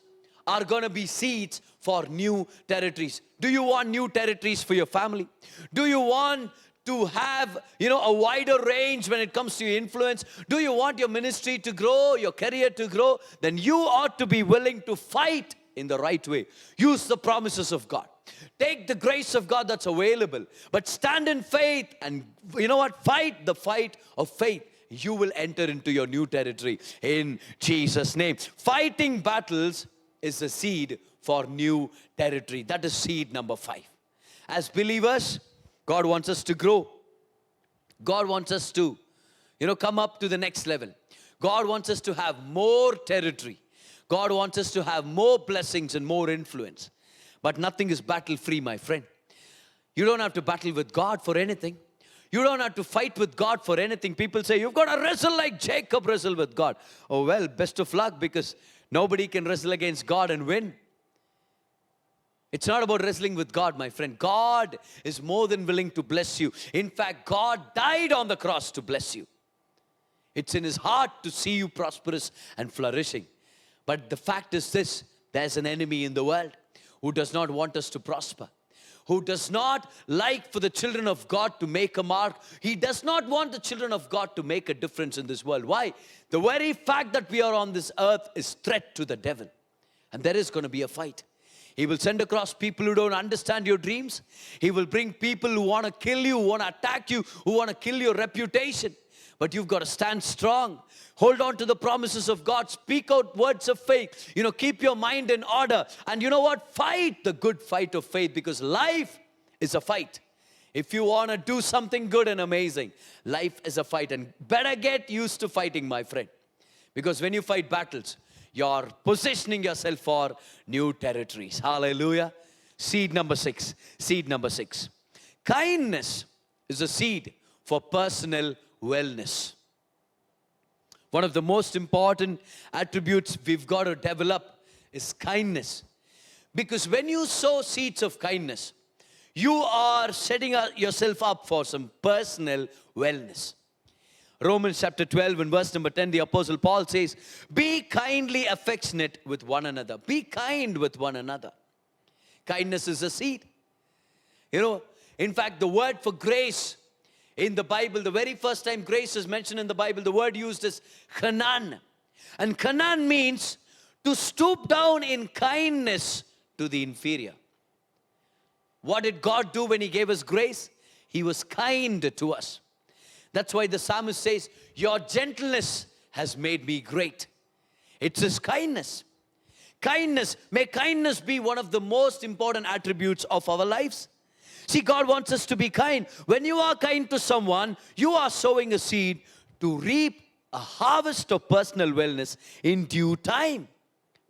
[SPEAKER 2] are going to be seeds for new territories. Do you want new territories for your family? Do you want to have, a wider range when it comes to your influence? Do you want your ministry to grow, your career to grow? Then you ought to be willing to fight in the right way. Use the promises of God. Take the grace of God that's available. But stand in faith and, fight the fight of faith. You will enter into your new territory in Jesus' name. Fighting battles is a seed for new territory. That is seed number 5. As believers, God wants us to grow. God wants us to, come up to the next level. God wants us to have more territory. God wants us to have more blessings and more influence. But nothing is battle-free, my friend. You don't have to battle with God for anything. You don't have to fight with God for anything. People say, you've got to wrestle like Jacob wrestled with God. Oh, well, best of luck, because nobody can wrestle against God and win. It's not about wrestling with God, my friend. God is more than willing to bless you. In fact, God died on the cross to bless you. It's in His heart to see you prosperous and flourishing. But the fact is this, there's an enemy in the world who does not want us to prosper, who does not like for the children of God to make a mark. He does not want the children of God to make a difference in this world. Why? The very fact that we are on this earth is threat to the devil. And there is going to be a fight. He will send across people who don't understand your dreams. He will bring people who want to kill you, who want to attack you, who want to kill your reputation. But you've got to stand strong. Hold on to the promises of God. Speak out words of faith. Keep your mind in order. And you know what? Fight the good fight of faith, because life is a fight. If you want to do something good and amazing, life is a fight. And better get used to fighting, my friend. Because when you fight battles, you're positioning yourself for new territories. Hallelujah. Seed number 6. Seed number 6. Kindness is a seed for personal wellness. one of the most important attributes we've got to develop is kindness. Because when you sow seeds of kindness, you are setting yourself up for some personal wellness. Romans chapter 12 and verse number 10, the Apostle Paul says, be kindly affectionate with one another. Be kind with one another. Kindness is a seed. You know, in fact, the word for grace in the Bible, the very first time grace is mentioned in the Bible, the word used is chanan. And chanan means to stoop down in kindness to the inferior. What did God do when He gave us grace? He was kind to us. That's why the psalmist says, your gentleness has made me great. It's His kindness. Kindness, may kindness be one of the most important attributes of our lives. See, God wants us to be kind. When you are kind to someone, you are sowing a seed to reap a harvest of personal wellness in due time.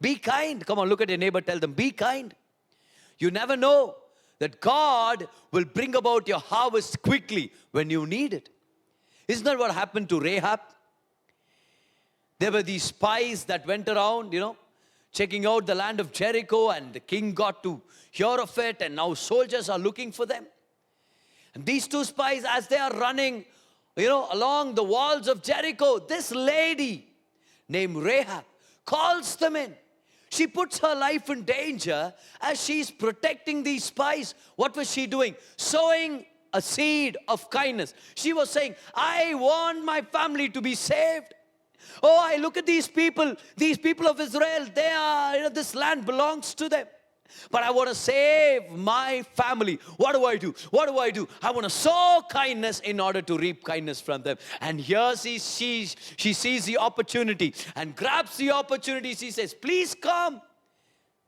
[SPEAKER 2] Be kind. Come on, look at your neighbor, tell them, be kind. You never know that God will bring about your harvest quickly when you need it. Isn't that what happened to Rahab? There were these spies that went around, checking out the land of Jericho, and the king got to hear of it, and now soldiers are looking for them. And these two spies, as they are running, along the walls of Jericho, this lady named Rahab calls them in. She puts her life in danger as she's protecting these spies. What was she doing? Sowing a seed of kindness. She was saying, I want my family to be saved. Oh, I look at these people of Israel, they are, this land belongs to them. But I want to save my family. What do I do? I want to sow kindness in order to reap kindness from them. And here she sees the opportunity and grabs the opportunity. She says, please come.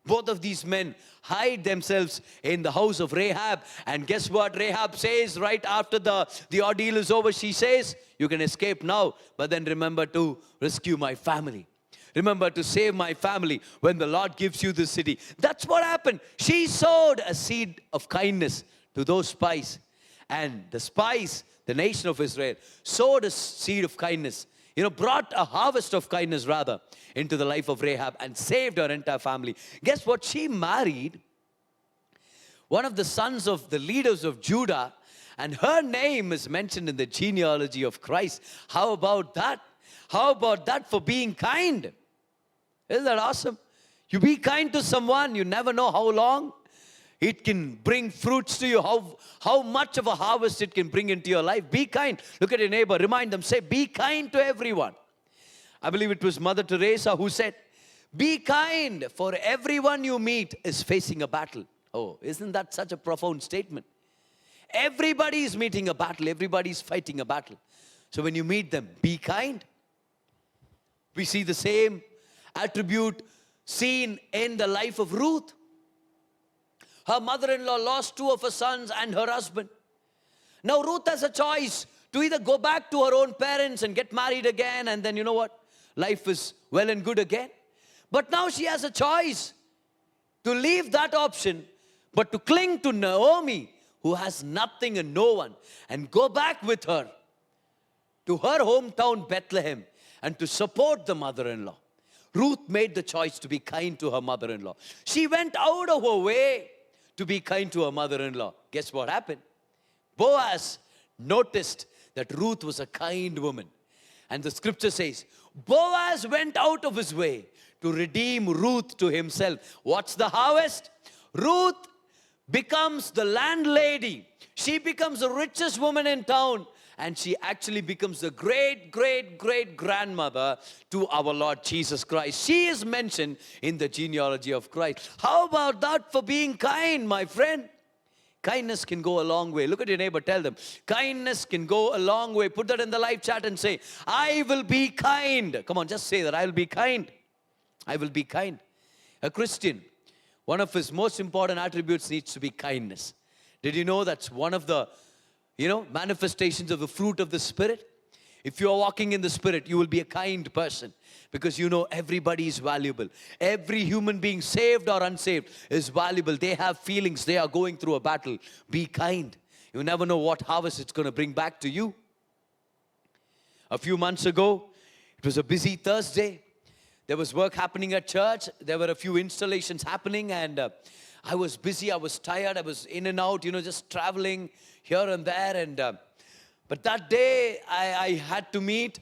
[SPEAKER 2] Both of these men hide themselves in the house of Rahab. And guess what Rahab says right after the ordeal is over? She says, you can escape now, but then remember to rescue my family. Remember to save my family when the Lord gives you the city. That's what happened. She sowed a seed of kindness to those spies. And the spies, the nation of Israel, sowed a seed of kindness. Brought a harvest of kindness rather into the life of Rahab and saved her entire family. Guess what? She married one of the sons of the leaders of Judah, and her name is mentioned in the genealogy of Christ. How about that? How about that for being kind? Isn't that awesome? You be kind to someone, you never know how long it can bring fruits to you, how much of a harvest it can bring into your life. Be kind. Look at your neighbor, remind them, say, be kind to everyone. I believe it was Mother Teresa who said, be kind, for everyone you meet is facing a battle. Oh, isn't that such a profound statement? Everybody is meeting a battle. Everybody is fighting a battle. So when you meet them, be kind. We see the same attribute seen in the life of Ruth. Her mother-in-law lost two of her sons and her husband. Now Ruth has a choice to either go back to her own parents and get married again, and then life is well and good again. But now she has a choice to leave that option, but to cling to Naomi, who has nothing and no one, and go back with her to her hometown Bethlehem and to support the mother-in-law. Ruth made the choice to be kind to her mother-in-law. She went out of her way to be kind to her mother-in-law. Guess what happened? Boaz noticed that Ruth was a kind woman. And the scripture says, Boaz went out of his way to redeem Ruth to himself. What's the harvest? Ruth becomes the landlady. She becomes the richest woman in town. And she actually becomes the great-great-great-grandmother to our Lord Jesus Christ. She is mentioned in the genealogy of Christ. How about that for being kind, my friend? Kindness can go a long way. Look at your neighbor, tell them, kindness can go a long way. Put that in the live chat and say, I will be kind. Come on, just say that, I will be kind. I will be kind. A Christian, one of his most important attributes needs to be kindness. Did you know that's one of the manifestations of the fruit of the Spirit? If you are walking in the Spirit, you will be a kind person because everybody is valuable. Every human being, saved or unsaved, is valuable. They have feelings. They are going through a battle. Be kind. You never know what harvest it's going to bring back to you. A few months ago, it It was a busy Thursday. There was work happening at church. There were a few installations happening, and I was busy. I was tired. I was in and out, just traveling here and there. And but that day, I had to meet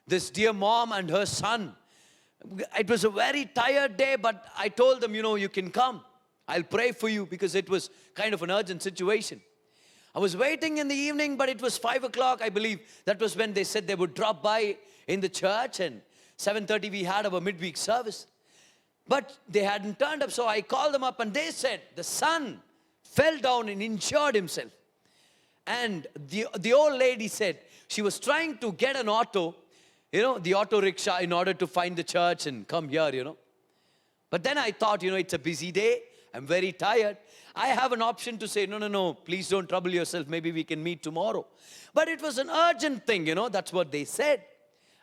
[SPEAKER 2] this dear mom and her son. It was a very tired day, but I told them, you can come. I'll pray for you, because it was kind of an urgent situation. I was waiting in the evening, but it was 5 o'clock, I believe. That was when they said they would drop by in the church, and 7:30 we had our midweek service. But they hadn't turned up, so I called them up, and they said the son fell down and injured himself. And the old lady said she was trying to get an auto, the auto rickshaw, in order to find the church and come here. But then I thought, it's a busy day. I'm very tired. I have an option to say, no, please don't trouble yourself. Maybe we can meet tomorrow. But it was an urgent thing, that's what they said.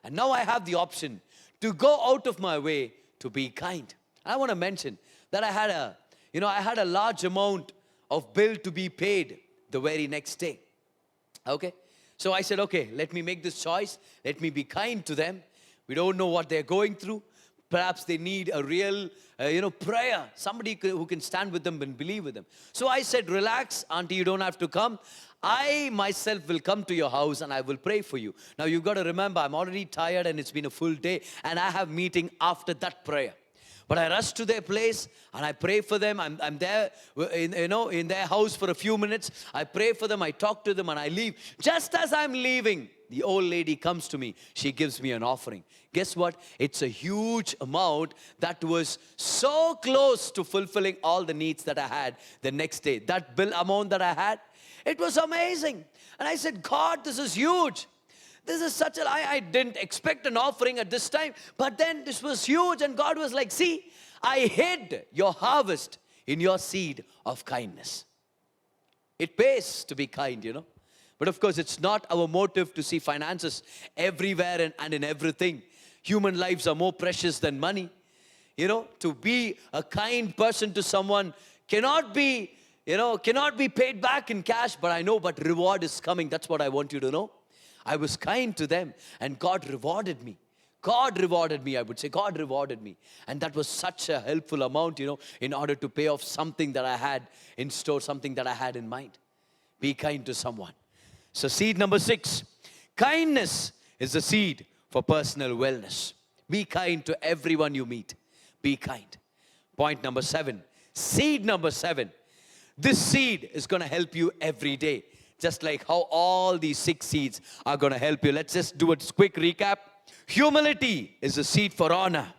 [SPEAKER 2] And now I have the option to go out of my way to be kind. I want to mention that I had a large amount of bill to be paid the very next day. Okay? So I said, okay, let me make this choice. Let me be kind to them. We don't know what they're going through. Perhaps they need a real, prayer. Somebody who can stand with them and believe with them. So I said, relax, auntie, you don't have to come. I myself will come to your house and I will pray for you. Now you've got to remember, I'm already tired and it's been a full day. And I have meeting after that prayer. But I rush to their place and I pray for them. I'm there, in their house for a few minutes. I pray for them, I talk to them, and I leave. Just as I'm leaving, the old lady comes to me. She gives me an offering. Guess what? It's a huge amount that was so close to fulfilling all the needs that I had the next day. That bill amount that I had, it was amazing. And I said, God, this is huge. This is I didn't expect an offering at this time, but then this was huge, and God was like, see, I hid your harvest in your seed of kindness. It pays to be kind, But of course, it's not our motive to see finances everywhere and in everything. Human lives are more precious than money. To be a kind person to someone cannot be paid back in cash, but reward is coming. That's what I want you to know. I was kind to them, and God rewarded me. God rewarded me, I would say. God rewarded me. And that was such a helpful amount, in order to pay off something that I had in store, something that I had in mind. Be kind to someone. So seed number 6, kindness is the seed for personal wellness. Be kind to everyone you meet. Be kind. Point number 7, seed number 7. This seed is going to help you every day. Just like how all these 6 seeds are going to help you. Let's just do a quick recap. Humility is the seed for honor.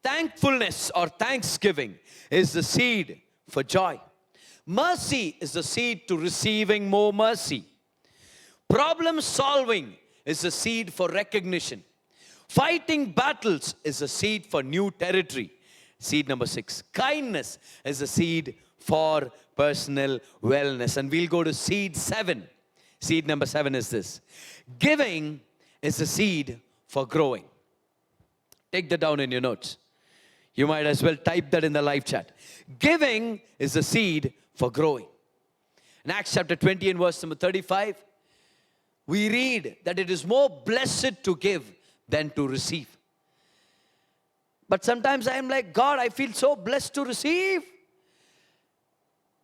[SPEAKER 2] Thankfulness or thanksgiving is the seed for joy. Mercy is the seed to receiving more mercy. Problem solving is the seed for recognition. Fighting battles is the seed for new territory. Seed number 6. Kindness is the seed for personal wellness. And we'll go to seed 7. Seed number 7 is this. Giving is the seed for growing. Take that down in your notes. You might as well type that in the live chat. Giving is the seed for growing. In Acts chapter 20 and verse number 35, we read that it is more blessed to give than to receive. But sometimes I am like, God, I feel so blessed to receive.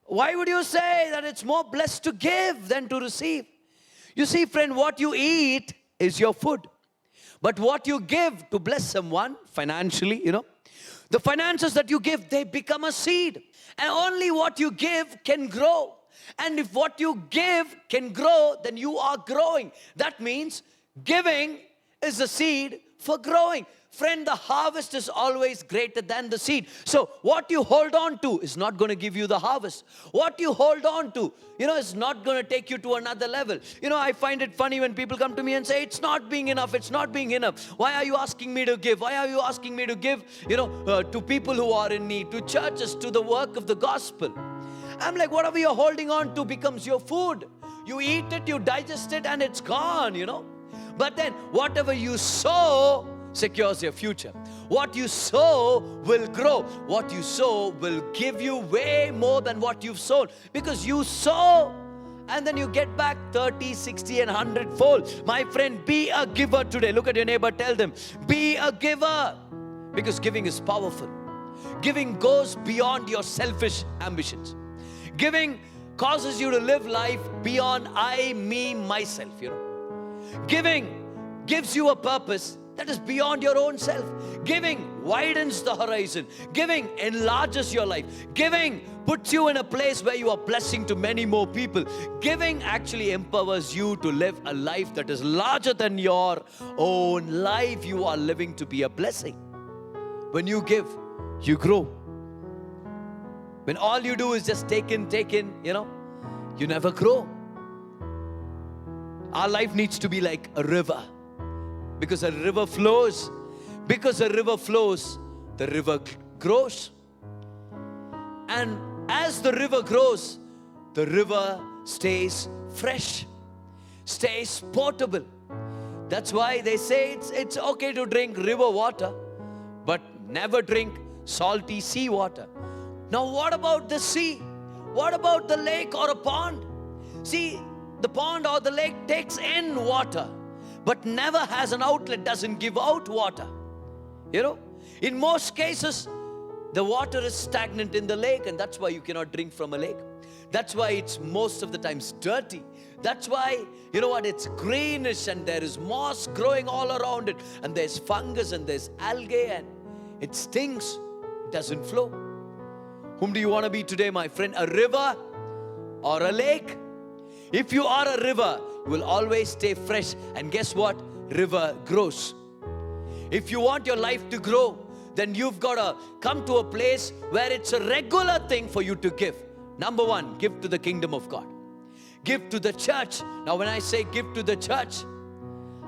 [SPEAKER 2] Why would you say that it's more blessed to give than to receive? You see, friend, what you eat is your food. But what you give to bless someone financially, the finances that you give, they become a seed. And only what you give can grow. And if what you give can grow, then you are growing. That means giving is the seed for growing. Friend, the harvest is always greater than the seed. So what you hold on to is not going to give you the harvest. What you hold on to, is not going to take you to another level. I find it funny when people come to me and say, it's not being enough, it's not being enough. Why are you asking me to give? Why are you asking me to give, to people who are in need, to churches, to the work of the gospel? I'm like, whatever you're holding on to becomes your food. You eat it, you digest it, and it's gone, But then whatever you sow secures your future. What you sow will grow. What you sow will give you way more than what you've sown. Because you sow and then you get back 30, 60 and 100 fold. My friend, be a giver today. Look at your neighbor, tell them, be a giver. Because giving is powerful. Giving goes beyond your selfish ambitions. Giving causes you to live life beyond I, me, myself, Giving gives you a purpose that is beyond your own self. Giving widens the horizon. Giving enlarges your life. Giving puts you in a place where you are blessing to many more people. Giving actually empowers you to live a life that is larger than your own life. You are living to be a blessing. When you give, you grow. When all you do is just take in, you never grow. Our life needs to be like a river. Because a river flows. Because a river flows, the river grows. And as the river grows, the river stays fresh, stays potable. That's why they say it's okay to drink river water, but never drink salty sea water. Now what about the sea? What about the lake or a pond? See, the pond or the lake takes in water, but never has an outlet, doesn't give out water. In most cases, the water is stagnant in the lake, and that's why you cannot drink from a lake. That's why it's most of the times dirty. That's why, it's greenish and there is moss growing all around it, and there's fungus and there's algae and it stinks. It doesn't flow. Whom do you want to be today, my friend? A river or a lake? If you are a river, you will always stay fresh. And guess what? River grows. If you want your life to grow, then you've got to come to a place where it's a regular thing for you to give. Number one, give to the kingdom of God. Give to the church. Now, when I say give to the church,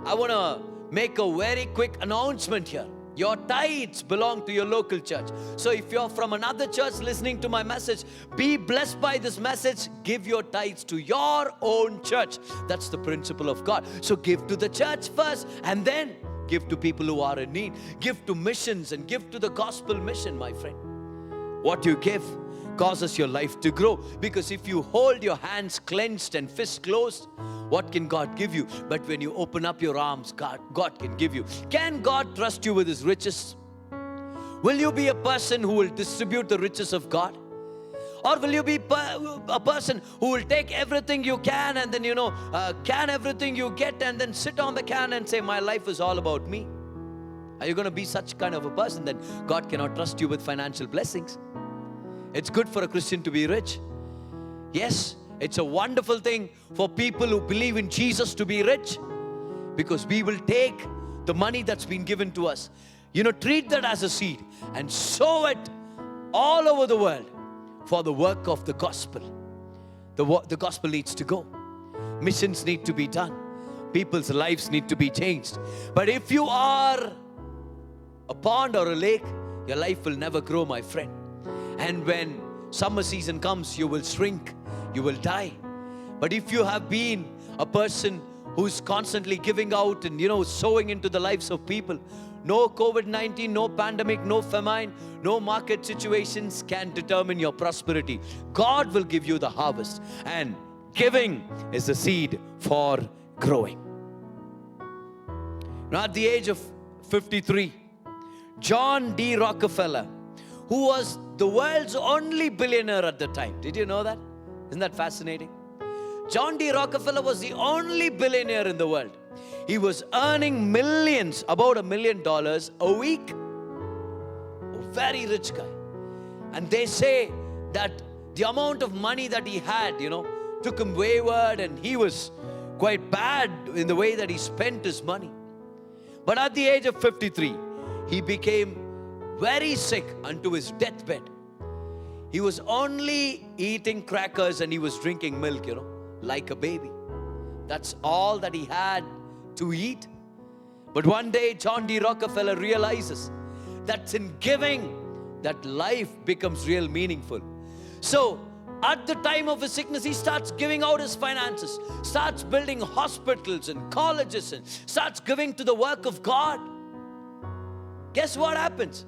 [SPEAKER 2] I want to make a very quick announcement here. Your tithes belong to your local church. So if you're from another church listening to my message, be blessed by this message. Give your tithes to your own church. That's the principle of God. So give to the church first, and then give to people who are in need. Give to missions and give to the gospel mission, my friend. What you give causes your life to grow. Because if you hold your hands clenched and fists closed, what can God give you? But when you open up your arms, God can give you. Can God trust you with His riches? Will you be a person who will distribute the riches of God? Or will you be a person who will take everything you can and then, can everything you get and then sit on the can and say, my life is all about me? Are you going to be such kind of a person? Then God cannot trust you with financial blessings. It's good for a Christian to be rich. Yes, it's a wonderful thing for people who believe in Jesus to be rich, because we will take the money that's been given to us, treat that as a seed and sow it all over the world for the work of the gospel. The gospel needs to go. Missions need to be done. People's lives need to be changed. But if you are a pond or a lake, your life will never grow, my friend. And when summer season comes, you will shrink, you will die. But if you have been a person who's constantly giving out and, sowing into the lives of people, no COVID-19, no pandemic, no famine, no market situations can determine your prosperity. God will give you the harvest, and giving is the seed for growing. Now, at the age of 53, John D. Rockefeller, who was the world's only billionaire at the time. Did you know that? Isn't that fascinating? John D. Rockefeller was the only billionaire in the world. He was earning millions, about $1 million a week. A very rich guy. And they say that the amount of money that he had, took him wayward, and he was quite bad in the way that he spent his money. But at the age of 53, he became very sick unto his deathbed. He was only eating crackers and he was drinking milk, like a baby. That's all that he had to eat. But one day, John D. Rockefeller realizes that in giving, that life becomes real meaningful. So, at the time of his sickness, he starts giving out his finances, starts building hospitals and colleges, and starts giving to the work of God. Guess what happens?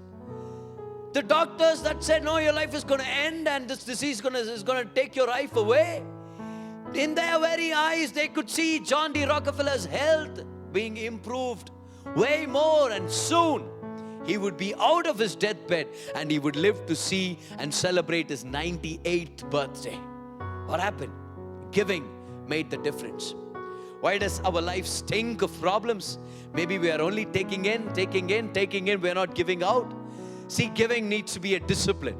[SPEAKER 2] The doctors that said, no, your life is going to end and this disease is going to take your life away, In their very eyes, they could see John D. Rockefeller's health being improved way more, and soon he would be out of his deathbed and he would live to see and celebrate his 98th birthday. What happened? Giving made the difference. Why does our life stink of problems? Maybe we are only taking in. We are not giving out. See, giving needs to be a discipline.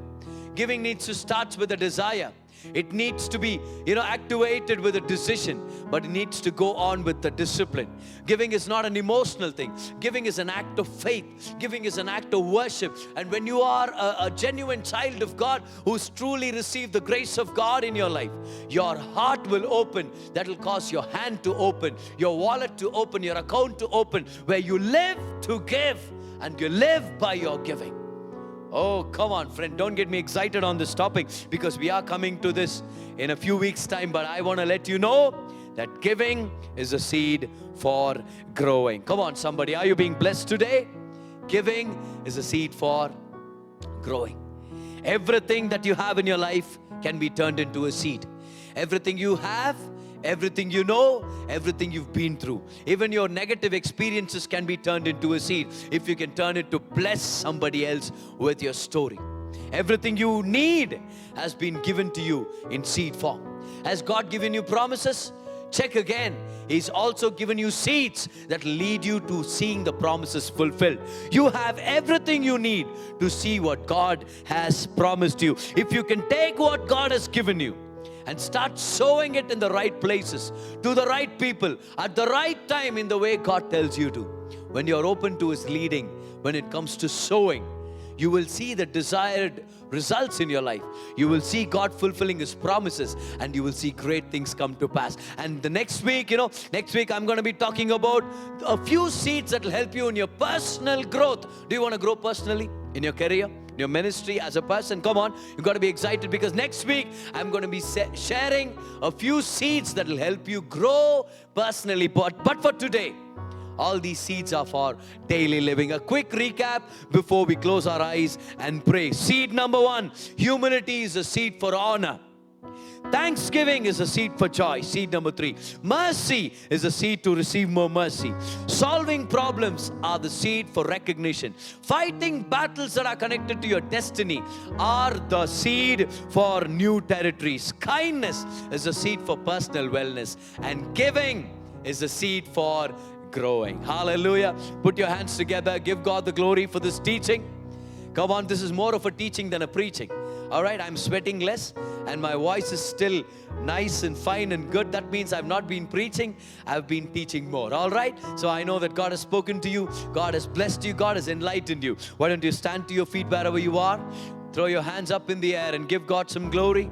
[SPEAKER 2] Giving needs to start with a desire. It needs to be, activated with a decision, but it needs to go on with the discipline. Giving is not an emotional thing. Giving is an act of faith. Giving is an act of worship. And when you are a genuine child of God who's truly received the grace of God in your life, your heart will open. That will cause your hand to open, your wallet to open, your account to open, where you live to give and you live by your giving. Oh, come on, friend. Don't get me excited on this topic, because we are coming to this in a few weeks' time. But I want to let you know that giving is a seed for growing. Come on, somebody. Are you being blessed today? Giving is a seed for growing. Everything that you have in your life can be turned into a seed. Everything you have, everything you know, everything you've been through, even your negative experiences can be turned into a seed if you can turn it to bless somebody else with your story. Everything you need has been given to you in seed form. Has God given you promises? Check again. He's also given you seeds that lead you to seeing the promises fulfilled. You have everything you need to see what God has promised you. If you can take what God has given you and start sowing it in the right places, to the right people, at the right time, in the way God tells you to. When you're open to His leading, when it comes to sowing, you will see the desired results in your life. You will see God fulfilling His promises, and you will see great things come to pass. And the next week, I'm going to be talking about a few seeds that will help you in your personal growth. Do you want to grow personally in your career, your ministry, as a person? Come on, you've got to be excited, because next week I'm going to be sharing a few seeds that will help you grow personally. But for today, all these seeds are for daily living. A quick recap before we close our eyes and pray. Seed number 1, humility is a seed for honor. Thanksgiving is a seed for joy. Seed number 3, mercy is a seed to receive more mercy. Solving problems are the seed for recognition. Fighting battles that are connected to your destiny are the seed for new territories. Kindness is a seed for personal wellness. And giving is a seed for growing. Hallelujah. Put your hands together. Give God the glory for this teaching. Come on, this is more of a teaching than a preaching. All right, I'm sweating less and my voice is still nice and fine and good. That means I've not been preaching, I've been teaching more. All right, so I know that God has spoken to you, God has blessed you, God has enlightened you. Why don't you stand to your feet wherever you are, throw your hands up in the air and give God some glory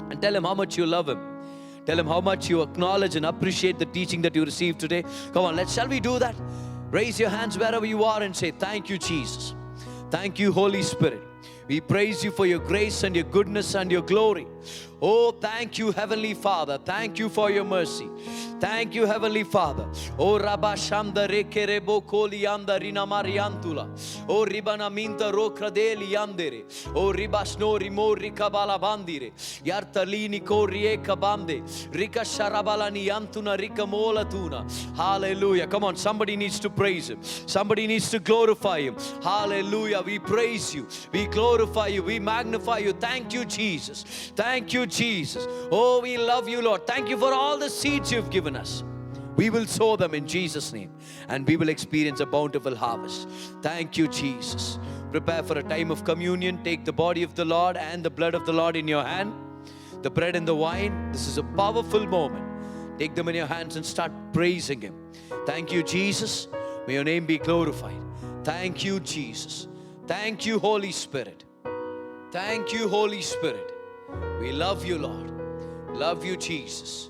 [SPEAKER 2] and tell Him how much you love Him. Tell Him how much you acknowledge and appreciate the teaching that you received today. Come on, shall we do that? Raise your hands wherever you are and say, thank you, Jesus. Thank you, Holy Spirit. We praise you for your grace and your goodness and your glory. Oh, thank you, Heavenly Father. Thank you for your mercy. Thank you, Heavenly Father. Oh, Rabashamda Rekerebo Kolianda Rina Mariantula. Oh, Ribana Minta Rokradeli Yandere. Oh, Ribashno Rimo Rikabala Bandire. Yartalini Ko Rieka Bande. Rika Sharabalani Yantuna Rika Mola Tuna. Hallelujah. Come on, somebody needs to praise Him. Somebody needs to glorify Him. Hallelujah. We praise you. We glorify you. We magnify you. Thank you, Jesus. Thank you, Jesus. Oh, we love you, Lord. Thank you for all the seeds you've given us. We will sow them in Jesus' name, and we will experience a bountiful harvest. Thank you, Jesus. Prepare for a time of communion. Take the body of the Lord and the blood of the Lord in your hand. The bread and the wine. This is a powerful moment. Take them in your hands and start praising Him. Thank you, Jesus. May your name be glorified. Thank you, Jesus. Thank you, Holy Spirit. Thank you, Holy Spirit. We love you, Lord. Love you, Jesus.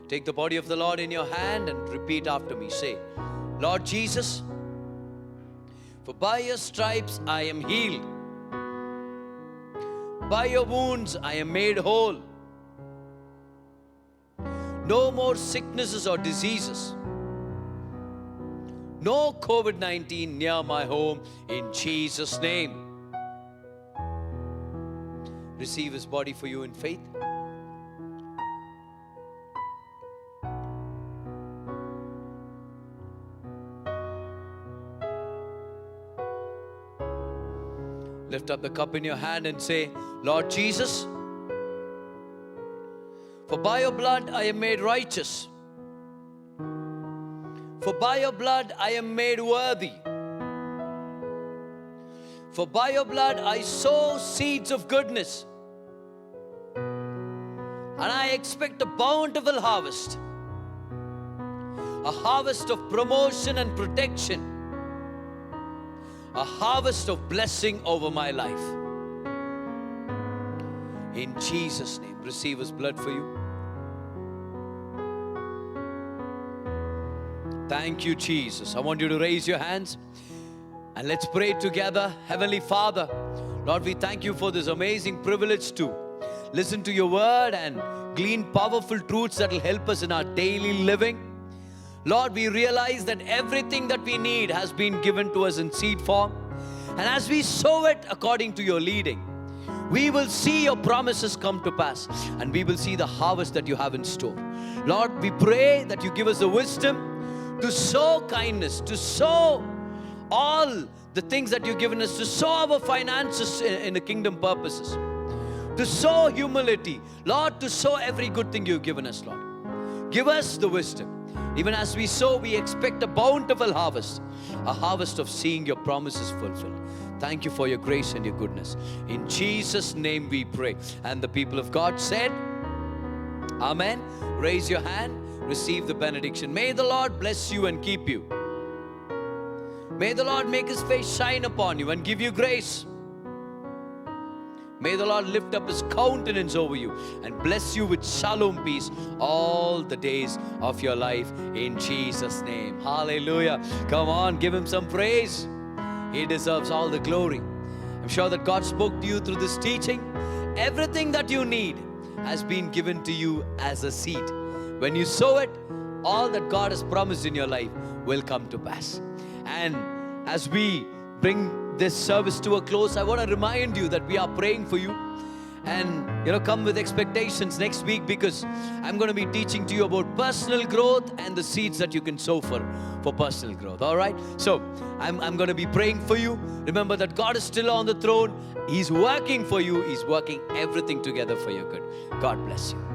[SPEAKER 2] Take the body of the Lord in your hand and repeat after me. Say, Lord Jesus, for by your stripes I am healed. By your wounds I am made whole. No more sicknesses or diseases. No COVID-19 near my home, in Jesus' name. Receive His body for you in faith. Lift up the cup in your hand and say, Lord Jesus, for by your blood I am made righteous. For by your blood I am made worthy. For by your blood I sow seeds of goodness. And I expect a bountiful harvest. A harvest of promotion and protection. A harvest of blessing over my life. In Jesus' name, receive His blood for you. Thank you, Jesus. I want you to raise your hands and let's pray together. Heavenly Father, Lord, we thank you for this amazing privilege to listen to your word and glean powerful truths that will help us in our daily living. Lord, we realize that everything that we need has been given to us in seed form. And as we sow it according to your leading, we will see your promises come to pass and we will see the harvest that you have in store. Lord, we pray that you give us the wisdom to sow kindness, to sow all the things that you've given us, to sow our finances in the kingdom purposes, to sow humility, Lord, to sow every good thing you've given us, Lord. Give us the wisdom. Even as we sow, we expect a bountiful harvest, a harvest of seeing your promises fulfilled. Thank you for your grace and your goodness. In Jesus' name we pray. And the people of God said, Amen. Raise your hand, receive the benediction. May the Lord bless you and keep you. May the Lord make His face shine upon you and give you grace. May the Lord lift up His countenance over you and bless you with shalom peace all the days of your life in Jesus' name. Hallelujah. Come on, give Him some praise. He deserves all the glory. I'm sure that God spoke to you through this teaching. Everything that you need has been given to you as a seed. When you sow it, all that God has promised in your life will come to pass. And as we bring this service to a close, I want to remind you that we are praying for you. And come with expectations next week, because I'm going to be teaching to you about personal growth and the seeds that you can sow for personal growth. All right? So I'm going to be praying for you. Remember that God is still on the throne. He's working for you. He's working everything together for your good. God bless you.